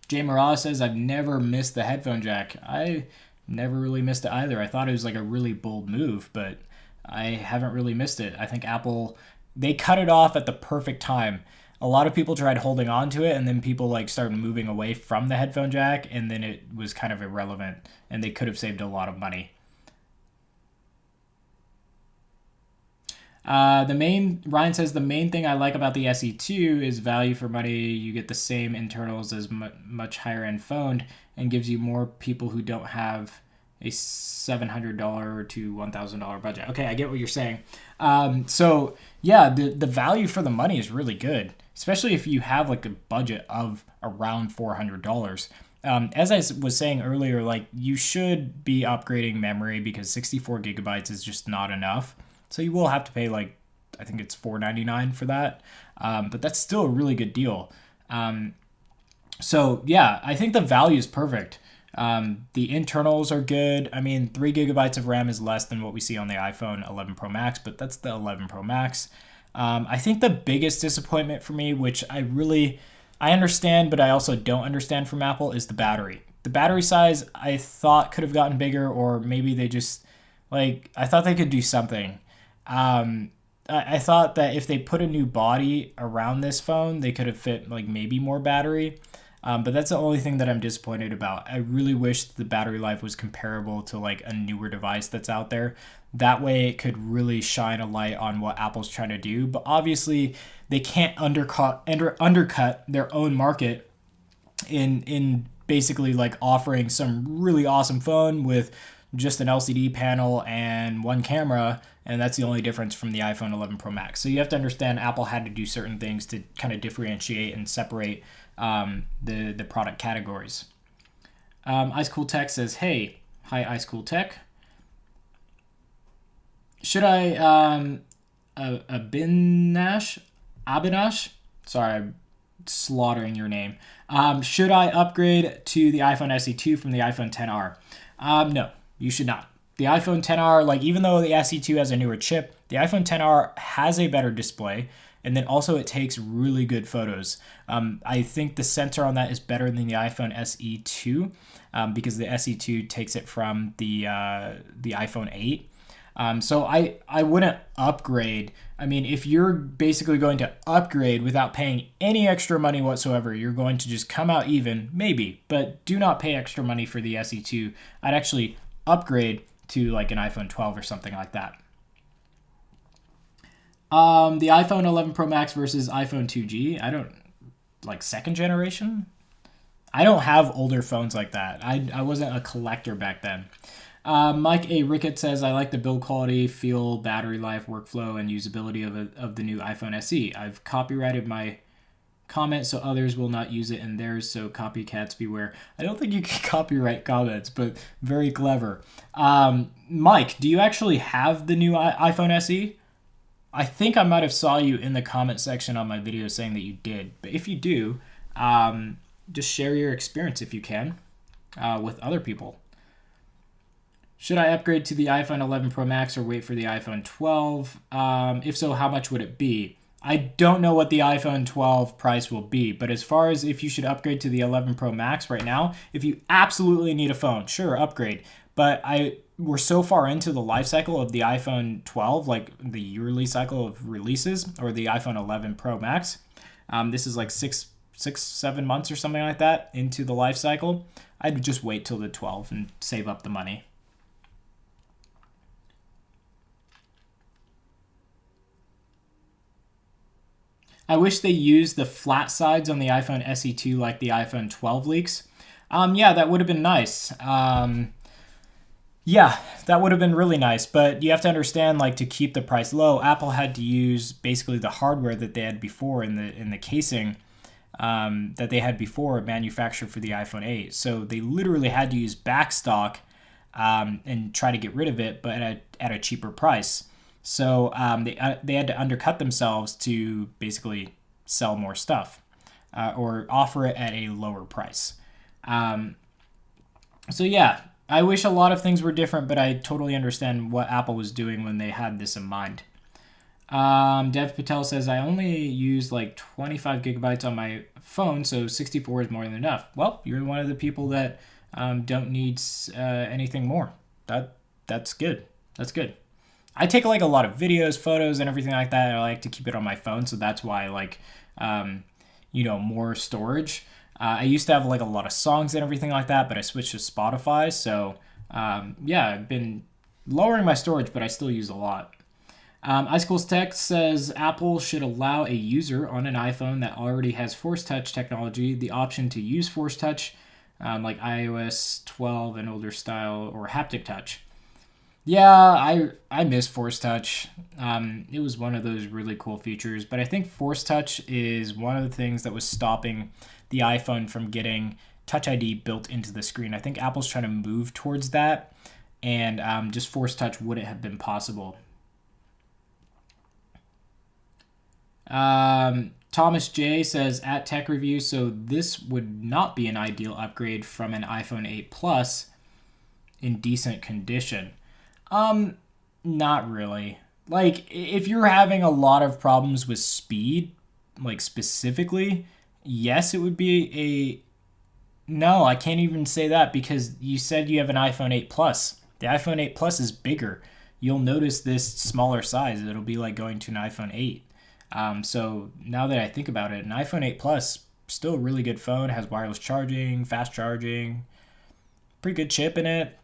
Jay Morales says, I've never missed the headphone jack. I never really missed it either. I thought it was like a really bold move, but I haven't really missed it. I think Apple, they cut it off at the perfect time. A lot of people tried holding on to it, and then people like started moving away from the headphone jack, and then it was kind of irrelevant, and they could have saved a lot of money. Ryan says the main thing I like about the SE2 is value for money. You get the same internals as much higher end phone, and gives you more people who don't have a $700 to $1,000 budget. Okay, I get what you're saying. So yeah, the value for the money is really good, especially if you have like a budget of around $400. As I was saying earlier, like you should be upgrading memory because 64 gigabytes is just not enough. So you will have to pay like, I think it's $499 for that. But that's still a really good deal. So yeah, I think the value is perfect. The internals are good. I mean, 3 gigabytes of RAM is less than what we see on the iPhone 11 Pro Max, but that's the 11 Pro Max. I think the biggest disappointment for me, which I understand, but I also don't understand from Apple, is the battery. The battery size I thought could have gotten bigger, or maybe they just, like, I thought they could do something. I thought that if they put a new body around this phone, they could have fit like maybe more battery. But that's the only thing that I'm disappointed about. I really wish the battery life was comparable to like a newer device that's out there. That way it could really shine a light on what Apple's trying to do. But obviously they can't undercut their own market in basically like offering some really awesome phone with just an LCD panel and one camera, and that's the only difference from the iPhone 11 Pro Max. So you have to understand Apple had to do certain things to kind of differentiate and separate the product categories. Ice Cool Tech says, hey, hi Ice Cool Tech. Should I Abinash? Sorry, slaughtering your name. Should I upgrade to the iPhone SE2 from the iPhone XR? No, you should not. The iPhone XR, like even though the SE2 has a newer chip, the iPhone XR has a better display, and then also it takes really good photos. I think the sensor on that is better than the iPhone SE2 because the SE2 takes it from the iPhone 8. So I wouldn't upgrade. I mean, if you're basically going to upgrade without paying any extra money whatsoever, you're going to just come out even, maybe, but do not pay extra money for the SE2. I'd actually upgrade to like an iPhone 12 or something like that. The iPhone 11 Pro Max versus iPhone 2G. I don't like second generation. I don't have older phones like that. I wasn't a collector back then. Mike A. Rickett says, I like the build quality, feel, battery life, workflow, and usability of the new iPhone SE. I've copyrighted my comment so others will not use it in theirs, so copycats beware. I don't think you can copyright comments, but very clever. Mike, do you actually have the new iPhone SE? I think I might have saw you in the comment section on my video saying that you did. But if you do, just share your experience if you can with other people. Should I upgrade to the iPhone 11 Pro Max or wait for the iPhone 12? If so, how much would it be? I don't know what the iPhone 12 price will be, but as far as if you should upgrade to the 11 Pro Max right now, if you absolutely need a phone, sure, upgrade. But we're so far into the life cycle of the iPhone 12, like the yearly cycle of releases, or the iPhone 11 Pro Max. This is like 7 months or something like that into the life cycle. I'd just wait till the 12 and save up the money. I wish they used the flat sides on the iPhone SE2 like the iPhone 12 leaks. Yeah, that would have been nice. Yeah, that would have been really nice, but you have to understand, like, to keep the price low, Apple had to use basically the hardware that they had before in the casing that they had before manufactured for the iPhone 8. So they literally had to use backstock and try to get rid of it, but at a cheaper price. So they had to undercut themselves to basically sell more stuff or offer it at a lower price. So yeah, I wish a lot of things were different, but I totally understand what Apple was doing when they had this in mind. Dev Patel says, I only use like 25 gigabytes on my phone, so 64 is more than enough. Well, you're one of the people that don't need anything more. That's good. That's good. I take like a lot of videos, photos, and everything like that. I like to keep it on my phone, so that's why I like, more storage. I used to have like a lot of songs and everything like that, but I switched to Spotify. So yeah, I've been lowering my storage, but I still use a lot. Icicles Tech says Apple should allow a user on an iPhone that already has Force Touch technology the option to use Force Touch, like iOS 12 and older style, or haptic touch. Yeah, I miss Force Touch. It was one of those really cool features, but I think Force Touch is one of the things that was stopping the iPhone from getting Touch ID built into the screen. I think Apple's trying to move towards that, and just Force Touch wouldn't have been possible. Thomas J says, at TechReview, so this would not be an ideal upgrade from an iPhone 8 Plus in decent condition. Not really. Like, if you're having a lot of problems with speed, like specifically, yes, it would be no, I can't even say that because you said you have an iPhone 8 Plus. The iPhone 8 Plus is bigger. You'll notice this smaller size. It'll be like going to an iPhone 8. So now that I think about it, an iPhone 8 Plus, still a really good phone, has wireless charging, fast charging, pretty good chip in it.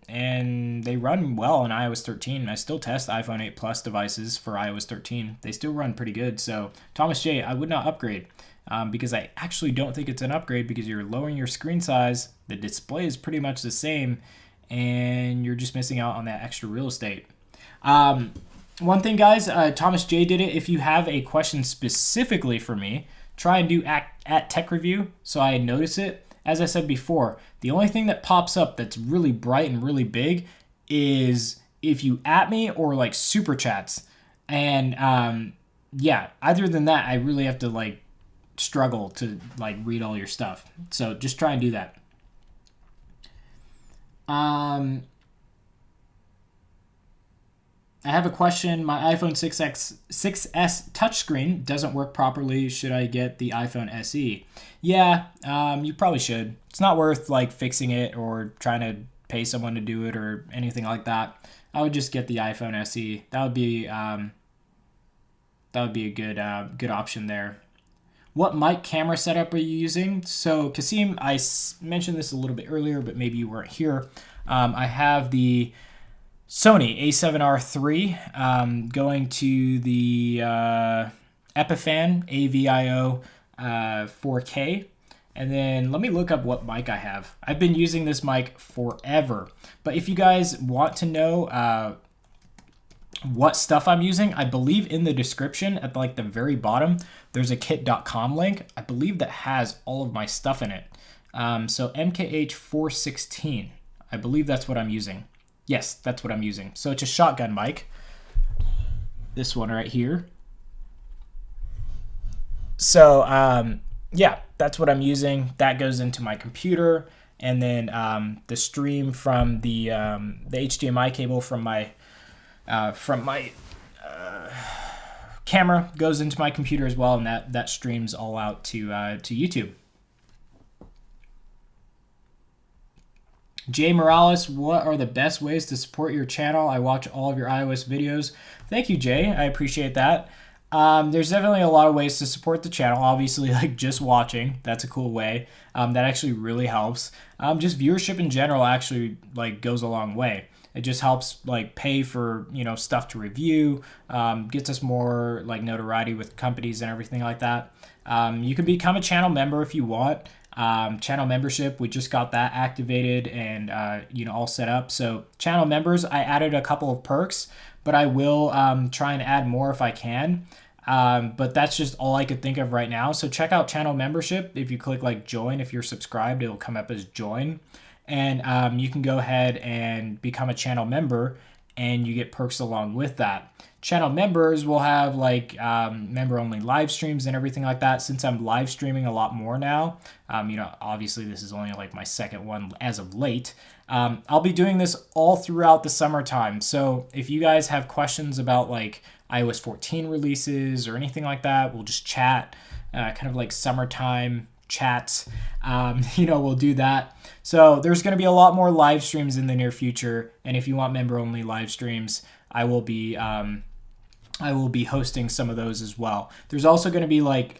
And they run well on iOS 13. I still test iPhone 8 Plus devices for iOS 13. They still run pretty good. So, Thomas J, I would not upgrade because I actually don't think it's an upgrade because you're lowering your screen size. The display is pretty much the same, and you're just missing out on that extra real estate. One thing, guys, Thomas J did it. If you have a question specifically for me, try and do at TechReview so I notice it. As I said before, the only thing that pops up that's really bright and really big is if you at me or like super chats. And yeah, other than that, I really have to like struggle to like read all your stuff. So just try and do that. I have a question. My iPhone 6S touchscreen doesn't work properly. Should I get the iPhone SE? Yeah, you probably should. It's not worth like fixing it or trying to pay someone to do it or anything like that. I would just get the iPhone SE. That would be a good option there. What mic camera setup are you using? So Kasim, I mentioned this a little bit earlier, but maybe you weren't here. I have the Sony a7R III going to the Epiphan AVIO 4K. And then let me look up what mic I have. I've been using this mic forever. But if you guys want to know what stuff I'm using, I believe in the description at like the very bottom, there's a kit.com link. I believe that has all of my stuff in it. So MKH416, I believe that's what I'm using. Yes, that's what I'm using. So it's a shotgun mic. This one right here. So yeah, that's what I'm using. That goes into my computer, and then the stream from the HDMI cable from my camera goes into my computer as well, and that streams all out to YouTube. Jay Morales, what are the best ways to support your channel? I watch all of your iOS videos. Thank you, Jay. I appreciate that. There's definitely a lot of ways to support the channel. Obviously, like just watching, that's a cool way. That actually really helps. Just viewership in general actually like goes a long way. It just helps like pay for, you know, stuff to review, gets us more like notoriety with companies and everything like that. You can become a channel member if you want. Channel membership, we just got that activated and you know, all set up. So channel members, I added a couple of perks, but I will try and add more if I can. But that's just all I could think of right now. So check out channel membership. If you click like join, if you're subscribed, it'll come up as join. And you can go ahead and become a channel member and you get perks along with that. Channel members will have like member only live streams and everything like that. Since I'm live streaming a lot more now, you know, obviously this is only like my second one as of late. I'll be doing this all throughout the summertime. So if you guys have questions about like iOS 14 releases or anything like that, we'll just chat, kind of like summertime chats. You know, we'll do that. So there's going to be a lot more live streams in the near future. And if you want member only live streams, I will be hosting some of those as well. There's also going to be like,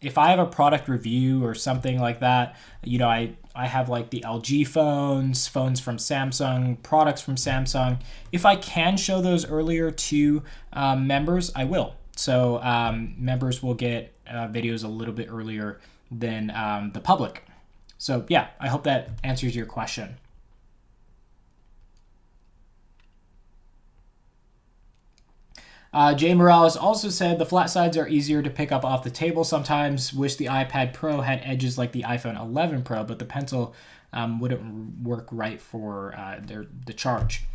if I have a product review or something like that, you know, I have like the LG phones from Samsung, products from Samsung. If I can show those earlier to members, I will. So members will get videos a little bit earlier than the public. So yeah, I hope that answers your question. Jay Morales also said the flat sides are easier to pick up off the table sometimes. Wish the iPad Pro had edges like the iPhone 11 Pro, but the pencil wouldn't work right for the charge.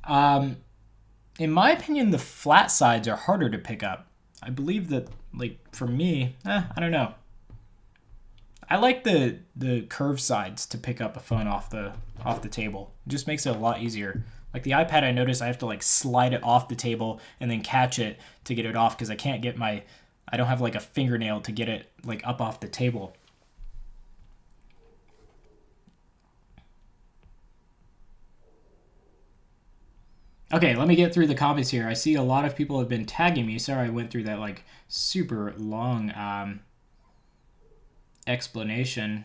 In my opinion, the flat sides are harder to pick up. I believe that, like, for me, I don't know. I like the curved sides to pick up a phone off the table. It just makes it a lot easier. Like the iPad, I notice I have to like slide it off the table and then catch it to get it off because I can't get I don't have like a fingernail to get it like up off the table. Okay, let me get through the comments here. I see a lot of people have been tagging me. Sorry I went through that like super long explanation.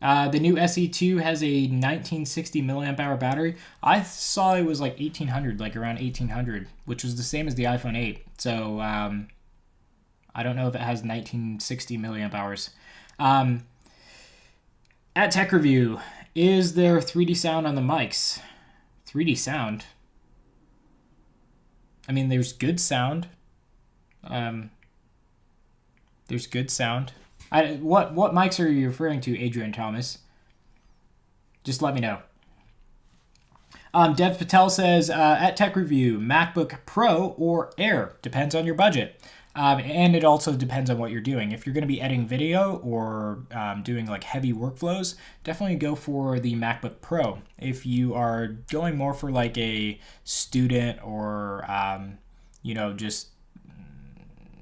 The new SE2 has a 1960 milliamp hour battery. I saw it was like 1800, like around 1800, which was the same as the iPhone 8. So I don't know if it has 1960 milliamp hours. At TechReview, is there 3D sound on the mics? 3D sound? I mean, there's good sound. There's good sound. What mics are you referring to, Adrian Thomas? Just let me know. Dev Patel says, at Tech Review, MacBook Pro or Air, depends on your budget. And it also depends on what you're doing. If you're going to be editing video or doing like heavy workflows, definitely go for the MacBook Pro. If you are going more for like a student or, just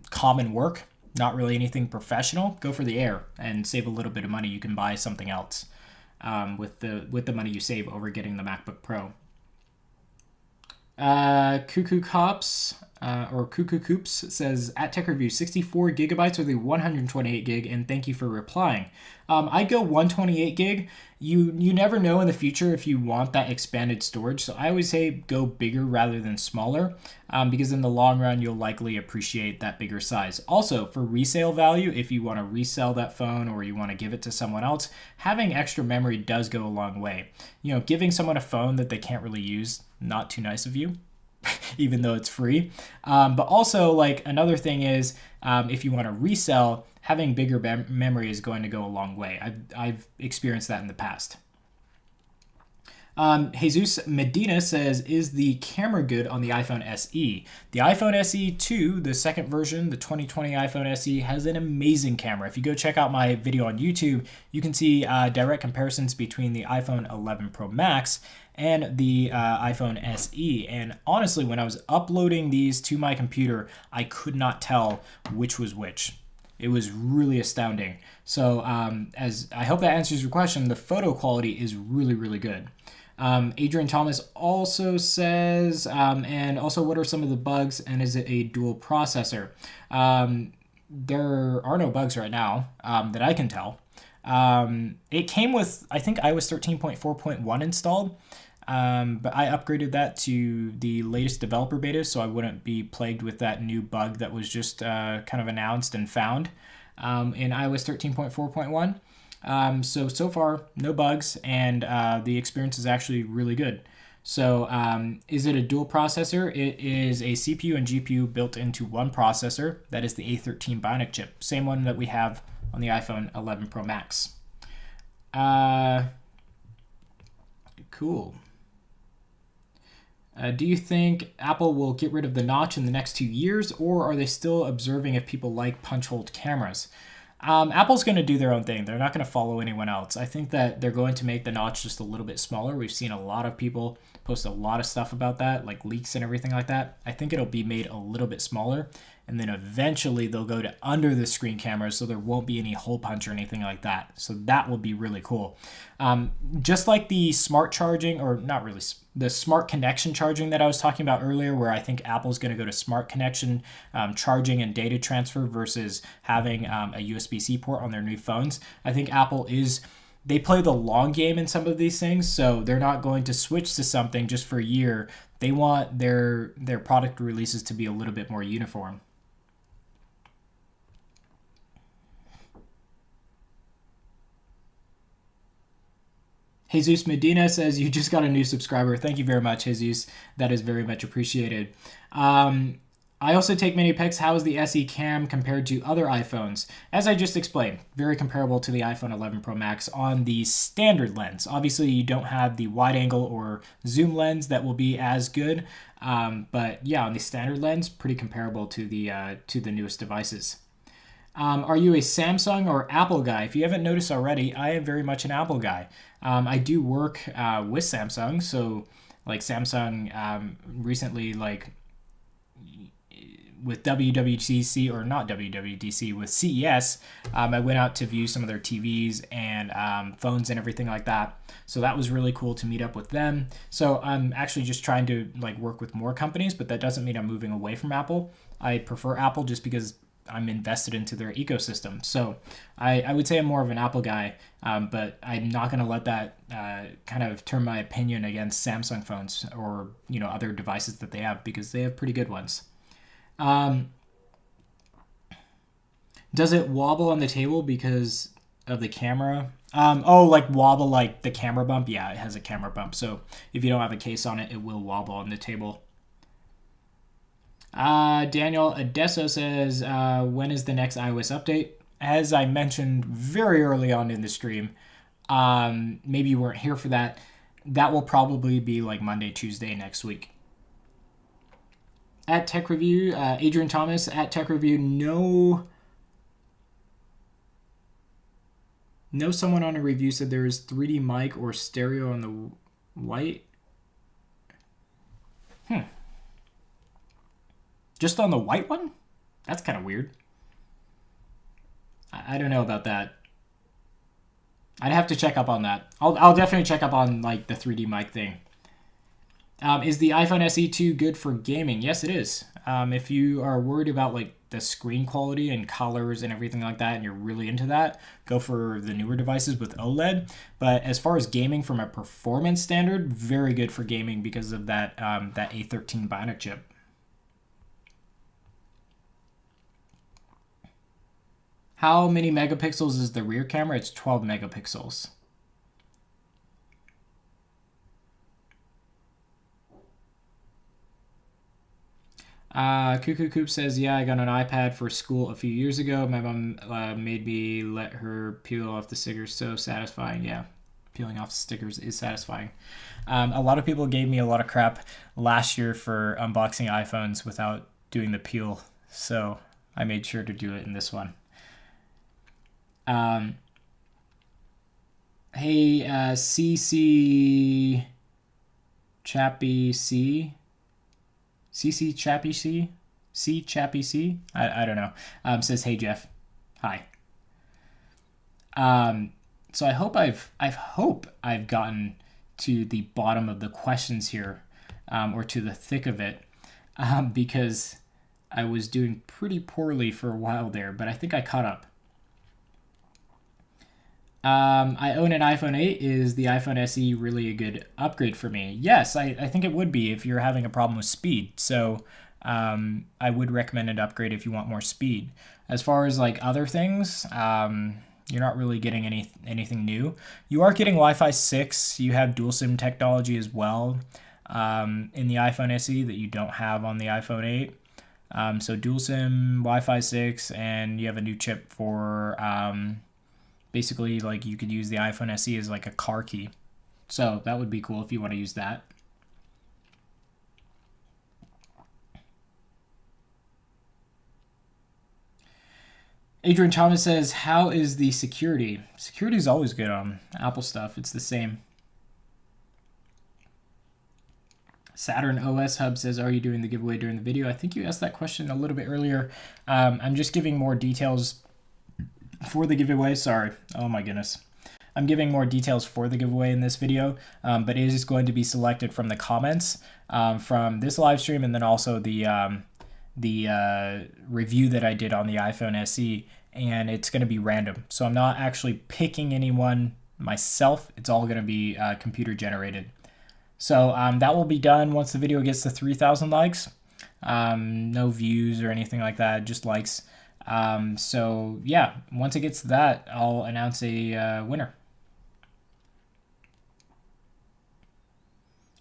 common work, not really anything professional, go for the Air and save a little bit of money. You can buy something else with the money you save over getting the MacBook Pro. Cuckoo Cops or Cuckoo Coops says, at Tech Review, 64 gigabytes or the 128 gig, and thank you for replying. I go 128 gig. You never know in the future if you want that expanded storage, so I always say go bigger rather than smaller, because in the long run you'll likely appreciate that bigger size. Also, for resale value, if you want to resell that phone or you want to give it to someone else, having extra memory does go a long way. Giving someone a phone that they can't really use, not too nice of you. Even though it's free. But also, like, another thing is, if you want to resell, having bigger memory is going to go a long way. I've experienced that in the past. Jesus Medina says, is the camera good on the iPhone SE? The iPhone SE 2, the second version, the 2020 iPhone SE, has an amazing camera. If you go check out my video on YouTube, you can see direct comparisons between the iPhone 11 Pro Max and the iPhone SE. And honestly, when I was uploading these to my computer, I could not tell which was which. It was really astounding. So as I hope that answers your question, the photo quality is really, really good. Adrian Thomas also says, and also what are some of the bugs and is it a dual processor? There are no bugs right now that I can tell. It came with, I think, iOS 13.4.1 installed, but I upgraded that to the latest developer beta so I wouldn't be plagued with that new bug that was just kind of announced and found in iOS 13.4.1. So far, no bugs, and the experience is actually really good. So is it a dual processor? It is a CPU and GPU built into one processor. That is the A13 Bionic chip. Same one that we have on the iPhone 11 Pro Max. Cool. Do you think Apple will get rid of the notch in the next 2 years, or are they still observing if people like punch-hole cameras? Apple's going to do their own thing. They're not going to follow anyone else. I think that they're going to make the notch just a little bit smaller. We've seen a lot of people post a lot of stuff about that, like leaks and everything like that. I think it'll be made a little bit smaller, and then eventually they'll go to under the screen cameras so there won't be any hole punch or anything like that. So that will be really cool. Just like the smart charging, or not really, the smart connection charging that I was talking about earlier, where I think Apple's going to go to smart connection charging and data transfer versus having a USB-C port on their new phones. I think Apple they play the long game in some of these things, so they're not going to switch to something just for a year. They want their product releases to be a little bit more uniform. Jesus Medina says, you just got a new subscriber. Thank you very much, Jesus. That is very much appreciated. I also take many pics. How is the SE cam compared to other iPhones? As I just explained, very comparable to the iPhone 11 Pro Max on the standard lens. Obviously, you don't have the wide angle or zoom lens that will be as good. But yeah, on the standard lens, pretty comparable to the newest devices. Are you a Samsung or Apple guy? If you haven't noticed already, I am very much an Apple guy. I do work with Samsung, so like Samsung recently, like with WWDC, or not WWDC, with CES, I went out to view some of their TVs and phones and everything like that. So that was really cool to meet up with them. So I'm actually just trying to like work with more companies, but that doesn't mean I'm moving away from Apple. I prefer Apple just because I'm invested into their ecosystem. So I would say I'm more of an Apple guy, but I'm not going to let that kind of turn my opinion against Samsung phones or other devices that they have, because they have pretty good ones. Does it wobble on the table because of the camera? Like wobble like the camera bump? Yeah, it has a camera bump. So if you don't have a case on it, it will wobble on the table. Daniel Adesso says, when is the next iOS update? As I mentioned very early on in the stream, maybe you weren't here for that. that will probably be like Monday, Tuesday next week. At TechReview, Adrian Thomas at TechReview, no someone on a review said there is 3D mic or stereo on the white. Just on the white one? That's kind of weird. I don't know about that. I'd have to check up on that. I'll definitely check up on like the 3D mic thing. Is the iPhone SE2 good for gaming? Yes, it is. If you are worried about like the screen quality and colors and everything like that, and you're really into that, go for the newer devices with OLED. But as far as gaming from a performance standard, very good for gaming because of that that A13 Bionic chip. How many megapixels is the rear camera? It's 12 megapixels. Cuckoo Coop says, yeah, I got an iPad for school a few years ago. My mom made me let her peel off the stickers. So satisfying. Yeah, peeling off stickers is satisfying. A lot of people gave me a lot of crap last year for unboxing iPhones without doing the peel. So I made sure to do it in this one. Hey, CC Chappy C. CC Chappy C? C Chappy C? I don't know. Says, hey, Jeff. Hi. So I hope I've gotten to the bottom of the questions here, or to the thick of it, because I was doing pretty poorly for a while there, but I think I caught up. I own an iPhone 8. Is the iPhone SE really a good upgrade for me? Yes, I think it would be if you're having a problem with speed. So I would recommend an upgrade if you want more speed. As far as like other things, you're not really getting anything new. You are getting Wi-Fi 6. You have dual SIM technology as well in the iPhone SE that you don't have on the iPhone 8. So dual SIM, Wi-Fi 6, and you have a new chip for... basically, like, you could use the iPhone SE as like a car key. So that would be cool if you want to use that. Adrian Thomas says, how is the security? Security is always good on Apple stuff. It's the same. Saturn OS Hub says, are you doing the giveaway during the video? I think you asked that question a little bit earlier. I'm just giving more details for the giveaway. Sorry. Oh my goodness. I'm giving more details for the giveaway in this video, but it is going to be selected from the comments from this live stream, and then also the review that I did on the iPhone SE, and it's going to be random. So I'm not actually picking anyone myself. It's all going to be computer generated. So that will be done once the video gets to 3,000 likes. No views or anything like that, just likes. So yeah, once it gets to that, I'll announce a winner.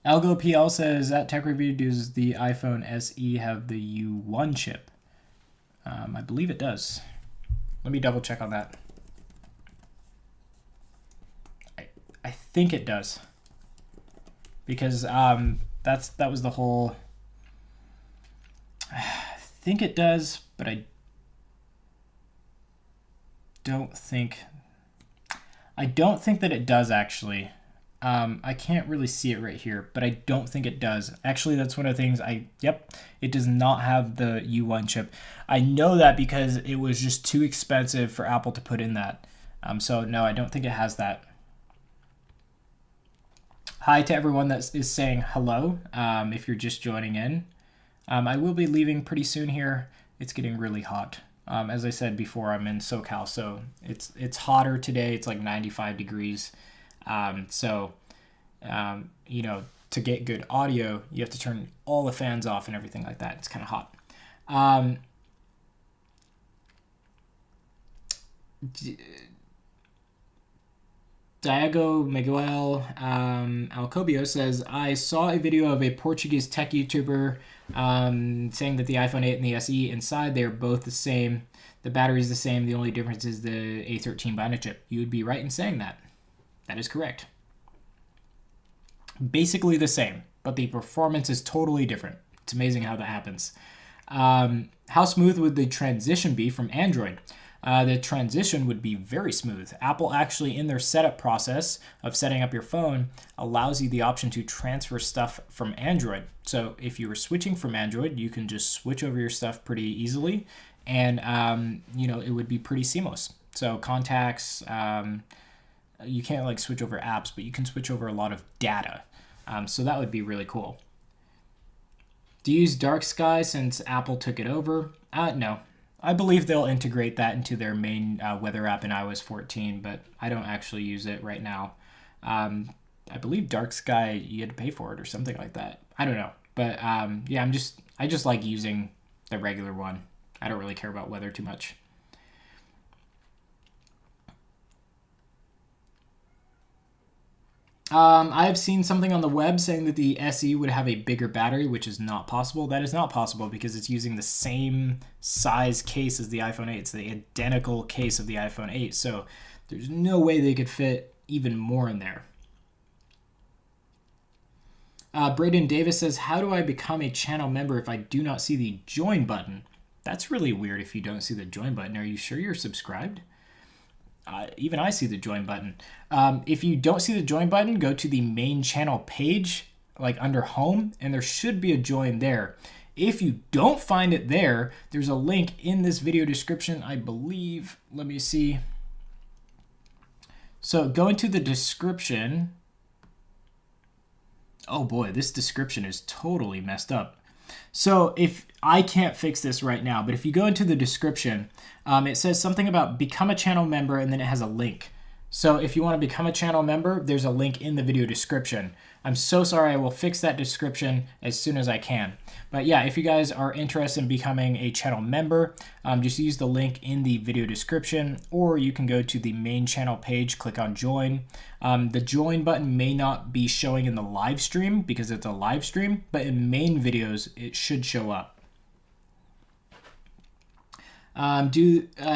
Algo PL says, at TechReview, does the iPhone SE have the U1 chip? I believe it does. Let me double check on that. I think it does, because that was the whole. I think it does, but I don't think that it does actually. I can't really see it right here, but I don't think it does. Actually, that's one of the things yep, it does not have the U1 chip. I know that because it was just too expensive for Apple to put in that. So no, I don't think it has that. Hi to everyone that is saying hello. If you're just joining in, I will be leaving pretty soon here. It's getting really hot. As I said before, I'm in SoCal, so it's hotter today. It's like 95 degrees. So, you know, to get good audio, you have to turn all the fans off and everything like that. It's kind of hot. Diego Miguel Alcobio says, I saw a video of a Portuguese tech YouTuber saying that the iPhone 8 and the SE inside, they're both the same. The battery is the same. The only difference is the A13 Bionic chip. You would be right in saying that. That is correct. Basically the same, but the performance is totally different. It's amazing how that happens. How smooth would the transition be from Android? The transition would be very smooth. Apple actually, in their setup process of setting up your phone, allows you the option to transfer stuff from Android. So if you were switching from Android, you can just switch over your stuff pretty easily, and it would be pretty seamless. So contacts, you can't like switch over apps, but you can switch over a lot of data. So that would be really cool. Do you use Dark Sky since Apple took it over? No. I believe they'll integrate that into their main weather app in iOS 14, but I don't actually use it right now. I believe Dark Sky, you had to pay for it or something like that. I don't know. But yeah, I just like using the regular one. I don't really care about weather too much. I have seen something on the web saying that the SE would have a bigger battery, which is not possible. That is not possible because it's using the same size case as the iPhone 8. It's the identical case of the iPhone 8. So there's no way they could fit even more in there. Braden Davis says, how do I become a channel member if I do not see the join button? That's really weird if you don't see the join button. Are you sure you're subscribed? Even I see the join button. If you don't see the join button, go to the main channel page, like under home, and there should be a join there. If you don't find it there, there's a link in this video description, I believe. Let me see. So go into the description. Oh boy, this description is totally messed up. So if I can't fix this right now, but if you go into the description, it says something about become a channel member, and then it has a link. So if you want to become a channel member, there's a link in the video description. I'm so sorry, I will fix that description as soon as I can. But yeah, if you guys are interested in becoming a channel member, just use the link in the video description, or you can go to the main channel page, click on join. The join button may not be showing in the live stream because it's a live stream, but in main videos, it should show up.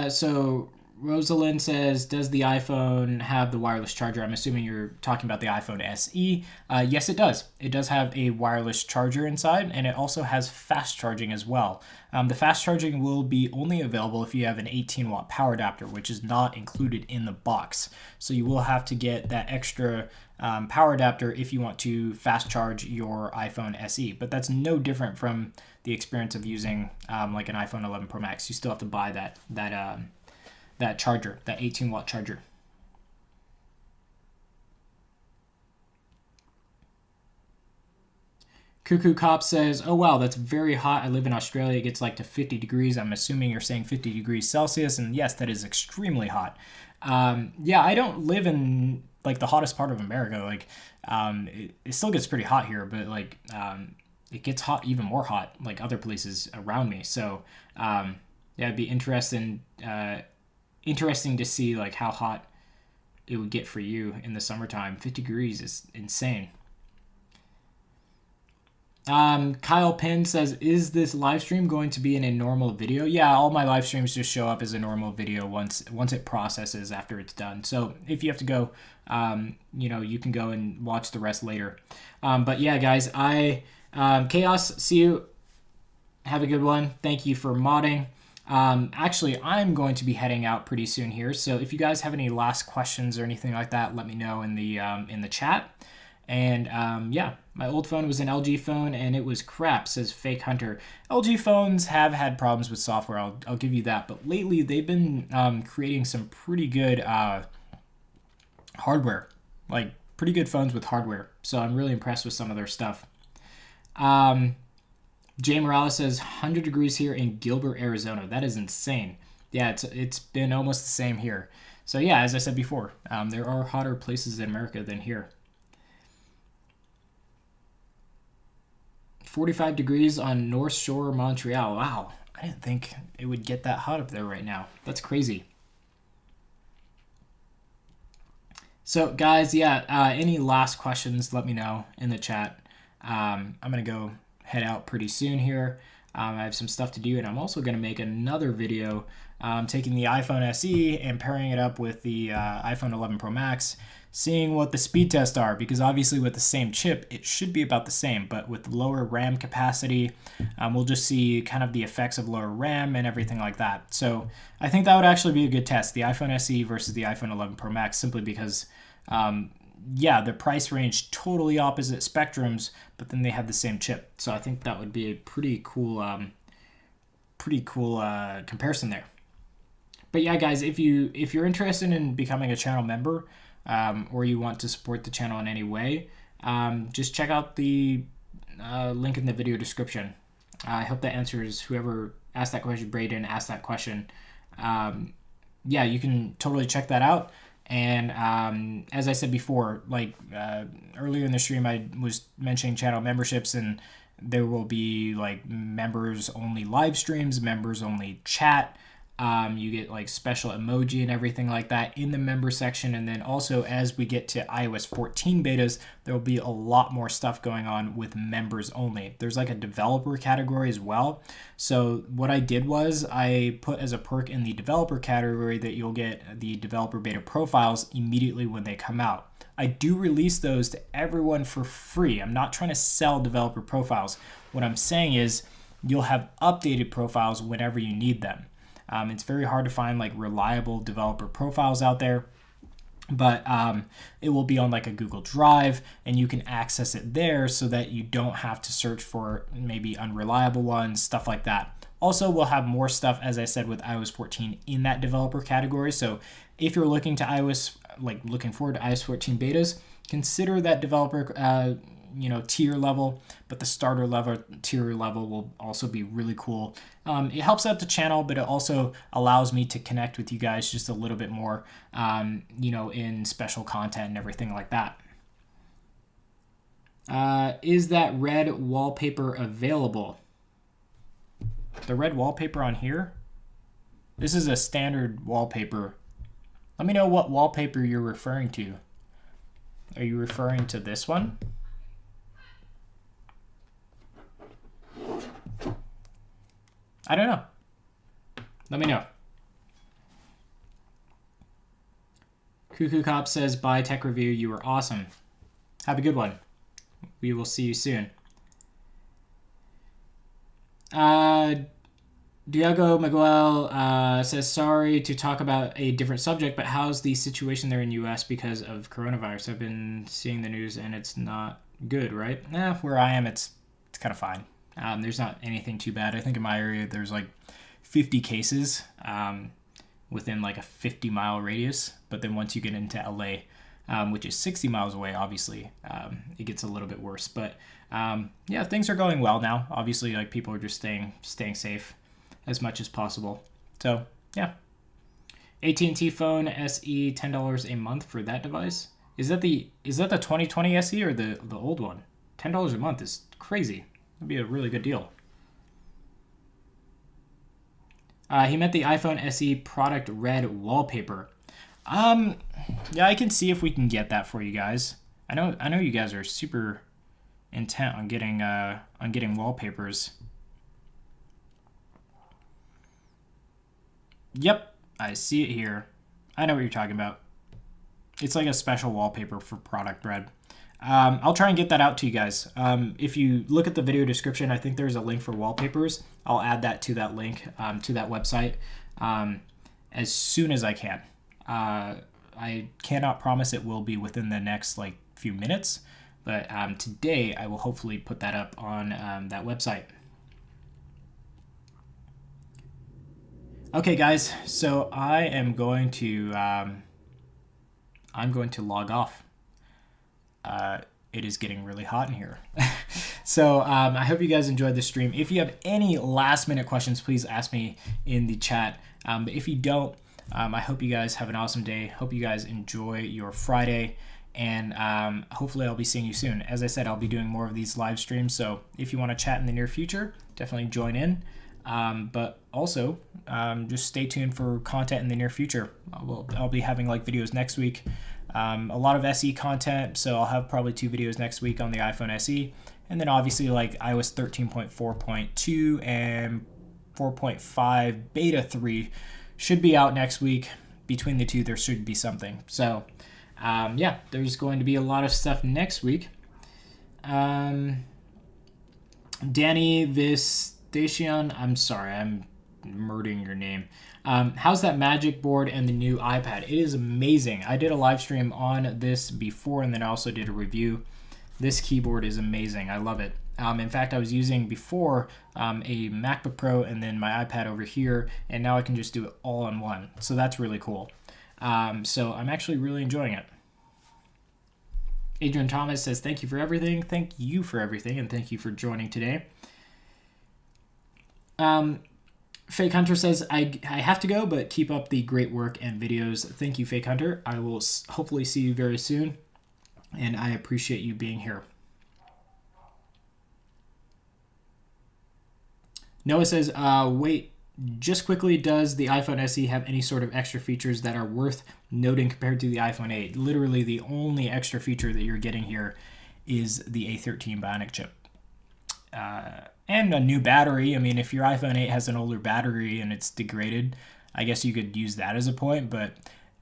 So Rosalind says, does the iPhone have the wireless charger? I'm assuming you're talking about the iPhone SE. Yes, it does. It does have a wireless charger inside, and it also has fast charging as well. The fast charging will be only available if you have an 18-watt power adapter, which is not included in the box. So you will have to get that extra power adapter if you want to fast charge your iPhone SE. But that's no different from the experience of using like an iPhone 11 Pro Max. You still have to buy that charger, that 18-watt charger. Cuckoo Cop says, oh wow, that's very hot. I live in Australia. It gets like to 50 degrees. I'm assuming you're saying 50 degrees Celsius. And yes, that is extremely hot. Yeah, I don't live in like the hottest part of America. Like it still gets pretty hot here, but like it gets hot, even more hot, like other places around me. So yeah, it'd be interesting to see like how hot it would get for you in the summertime. 50 degrees is insane. Kyle Penn says, is this live stream going to be in a normal video? Yeah, all my live streams just show up as a normal video once it processes after it's done. So if you have to go, you can go and watch the rest later. But yeah, guys, Chaos, see you. Have a good one. Thank you for modding. Actually, I'm going to be heading out pretty soon here. So if you guys have any last questions or anything like that, let me know in the chat. And yeah, my old phone was an LG phone and it was crap, says Fake Hunter. LG phones have had problems with software, I'll give you that. But lately they've been creating some pretty good hardware, like pretty good phones with hardware. So I'm really impressed with some of their stuff. Jay Morales says 100 degrees here in Gilbert, Arizona. That is insane. Yeah, it's been almost the same here. So yeah, as I said before, there are hotter places in America than here. 45 degrees on North Shore, Montreal. Wow, I didn't think it would get that hot up there right now. That's crazy. So guys, yeah, any last questions, let me know in the chat. I'm going to go head out pretty soon here. I have some stuff to do, and I'm also going to make another video taking the iPhone SE and pairing it up with the iPhone 11 Pro Max seeing what the speed tests are, because obviously with the same chip, it should be about the same, but with lower RAM capacity, we'll just see kind of the effects of lower RAM and everything like that. So I think that would actually be a good test, the iPhone SE versus the iPhone 11 Pro Max, simply because yeah, the price range totally opposite spectrums, but then they have the same chip. So I think that would be a pretty cool comparison there. But yeah, guys, if you're interested in becoming a channel member, or you want to support the channel in any way, just check out the link in the video description. I hope that answers whoever asked that question. Braden asked that question. Yeah, you can totally check that out. And as I said before, like earlier in the stream, I was mentioning channel memberships, and there will be like members only live streams, members only chat. You get like special emoji and everything like that in the member section. And then also, as we get to iOS 14 betas, there will be a lot more stuff going on with members only. There's like a developer category as well. So what I did was I put as a perk in the developer category that you'll get the developer beta profiles immediately when they come out. I do release those to everyone for free. I'm not trying to sell developer profiles. What I'm saying is you'll have updated profiles whenever you need them. It's very hard to find like reliable developer profiles out there, but it will be on like a Google Drive, and you can access it there so that you don't have to search for maybe unreliable ones, stuff like that. Also, we'll have more stuff, as I said, with iOS 14 in that developer category. So if you're looking forward to iOS 14 betas, consider that developer tier level, but the starter level tier level will also be really cool. It helps out the channel, but it also allows me to connect with you guys just a little bit more, in special content and everything like that. Is that red wallpaper available? The red wallpaper on here? This is a standard wallpaper. Let me know what wallpaper you're referring to. Are you referring to this one? I don't know. Let me know. Cuckoo Cop says, bye TechReview, you were awesome. Have a good one. We will see you soon. Diego Miguel says, sorry to talk about a different subject, but how's the situation there in US because of coronavirus? I've been seeing the news and it's not good, right? Where I am, it's kind of fine. There's not anything too bad. I think in my area there's like 50 cases within like a 50-mile radius. But then once you get into LA, which is 60 miles away, obviously, it gets a little bit worse. But yeah, things are going well now. Obviously, like people are just staying safe as much as possible. So yeah, AT&T phone SE, $10 a month for that device. Is that the 2020 SE or the old one? $10 a month is crazy. That'd be a really good deal. He meant the iPhone SE product red wallpaper. Yeah, I can see if we can get that for you guys. I know you guys are super intent on getting wallpapers. Yep, I see it here. I know what you're talking about. It's like a special wallpaper for product red. I'll try and get that out to you guys. If you look at the video description, I think there's a link for wallpapers. I'll add that to that link, to that website, as soon as I can. I cannot promise it will be within the next few minutes, but today I will hopefully put that up on that website. Okay, guys, so I am going to log off. It is getting really hot in here. So I hope you guys enjoyed the stream. If you have any last minute questions, please ask me in the chat. But if you don't, I hope you guys have an awesome day. Hope you guys enjoy your Friday. And hopefully I'll be seeing you soon. As I said, I'll be doing more of these live streams. So if you want to chat in the near future, definitely join in. But also just stay tuned for content in the near future. I'll be having videos next week. A lot of SE content, so I'll have probably 2 videos next week on the iPhone SE, and then obviously iOS 13.4.2 and 4.5 beta 3 should be out next week. Between the two, there should be something. So yeah, there's going to be a lot of stuff next week. Danny Vistation, I'm sorry, I'm murdering your name. How's that Magic Board and the new iPad? It is amazing. I did a live stream on this before, and then I also did a review. This keyboard is amazing. I love it. In fact, I was using before a MacBook Pro and then my iPad over here, and now I can just do it all in one. So that's really cool. So I'm actually really enjoying it. Adrian Thomas says, thank you for everything. Thank you for everything, and thank you for joining today. Fake Hunter says, I have to go, but keep up the great work and videos. Thank you, Fake Hunter. I will hopefully see you very soon, and I appreciate you being here. Noah says, wait, just quickly, does the iPhone SE have any sort of extra features that are worth noting compared to the iPhone 8? Literally, the only extra feature that you're getting here is the A13 Bionic chip. And a new battery. I mean, if your iPhone 8 has an older battery and it's degraded, I guess you could use that as a point. But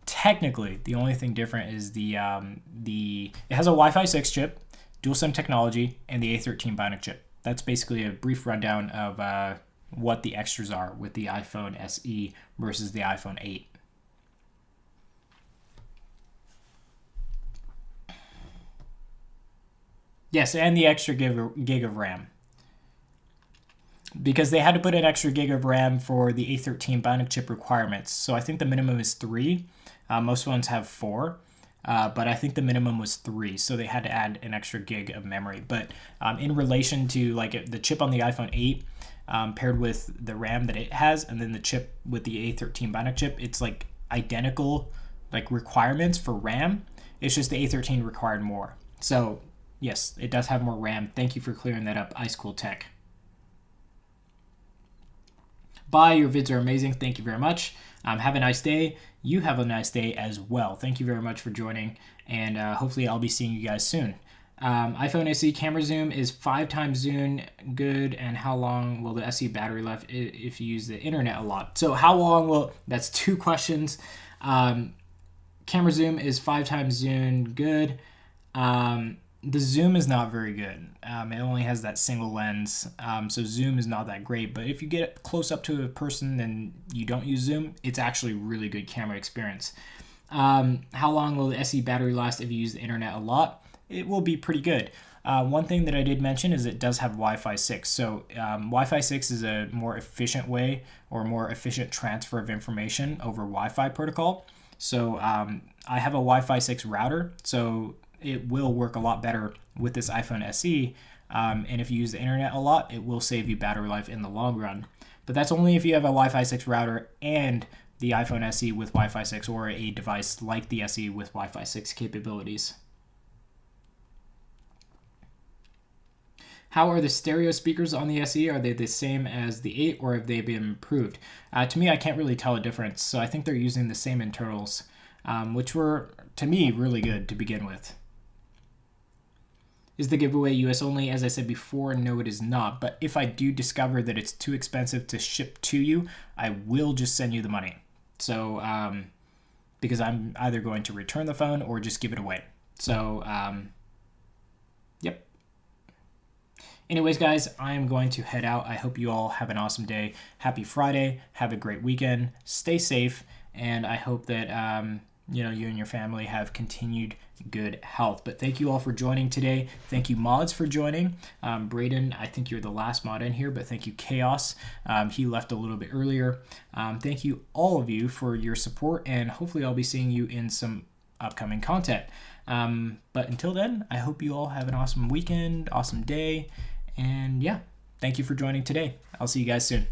technically, the only thing different is it has a Wi-Fi 6 chip, dual SIM technology, and the A13 Bionic chip. That's basically a brief rundown of what the extras are with the iPhone SE versus the iPhone 8. Yes, and the extra gig of RAM. Because they had to put an extra gig of RAM for the A13 Bionic chip requirements. So I think the minimum is 3. Most phones have 4. But I think the minimum was 3, so they had to add an extra gig of memory. But in relation to like the chip on the iPhone 8 paired with the RAM that it has, and then the chip with the A13 Bionic chip, it's like identical like requirements for RAM. It's just the A13 required more. So yes, it does have more RAM. Thank you for clearing that up, Ice Cool Tech. Bye, your vids are amazing. Thank you very much. Have a nice day. You have a nice day as well. Thank you very much for joining, and hopefully I'll be seeing you guys soon. iPhone SE camera zoom is 5 times zoom good, and how long will the SE battery life if you use the internet a lot? So how long will, that's 2 questions. Camera zoom is 5 times zoom good. The zoom is not very good. It only has that single lens, so zoom is not that great. But if you get close up to a person and you don't use zoom, it's actually really good camera experience. How long will the SE battery last if you use the internet a lot? It will be pretty good. One thing that I did mention is it does have Wi-Fi 6. So Wi-Fi 6 is a more efficient way or more efficient transfer of information over Wi-Fi protocol. So I have a Wi-Fi 6 router, so it will work a lot better with this iPhone SE. And if you use the internet a lot, it will save you battery life in the long run. But that's only if you have a Wi-Fi 6 router and the iPhone SE with Wi-Fi 6, or a device like the SE with Wi-Fi 6 capabilities. How are the stereo speakers on the SE? Are they the same as the 8, or have they been improved? To me, I can't really tell a difference. So I think they're using the same internals, which were, to me, really good to begin with. Is the giveaway US only? As I said before, no, it is not. But if I do discover that it's too expensive to ship to you, I will just send you the money. So, because I'm either going to return the phone or just give it away. So, yep. Anyways, guys, I am going to head out. I hope you all have an awesome day. Happy Friday. Have a great weekend. Stay safe. And I hope that, you and your family have continued good health. But thank you all for joining today. Thank you, mods, for joining. Braden, I think you're the last mod in here, but thank you, Chaos. He left a little bit earlier. Thank you, all of you, for your support, and hopefully I'll be seeing you in some upcoming content. But until then, I hope you all have an awesome weekend, awesome day, and yeah, thank you for joining today. I'll see you guys soon.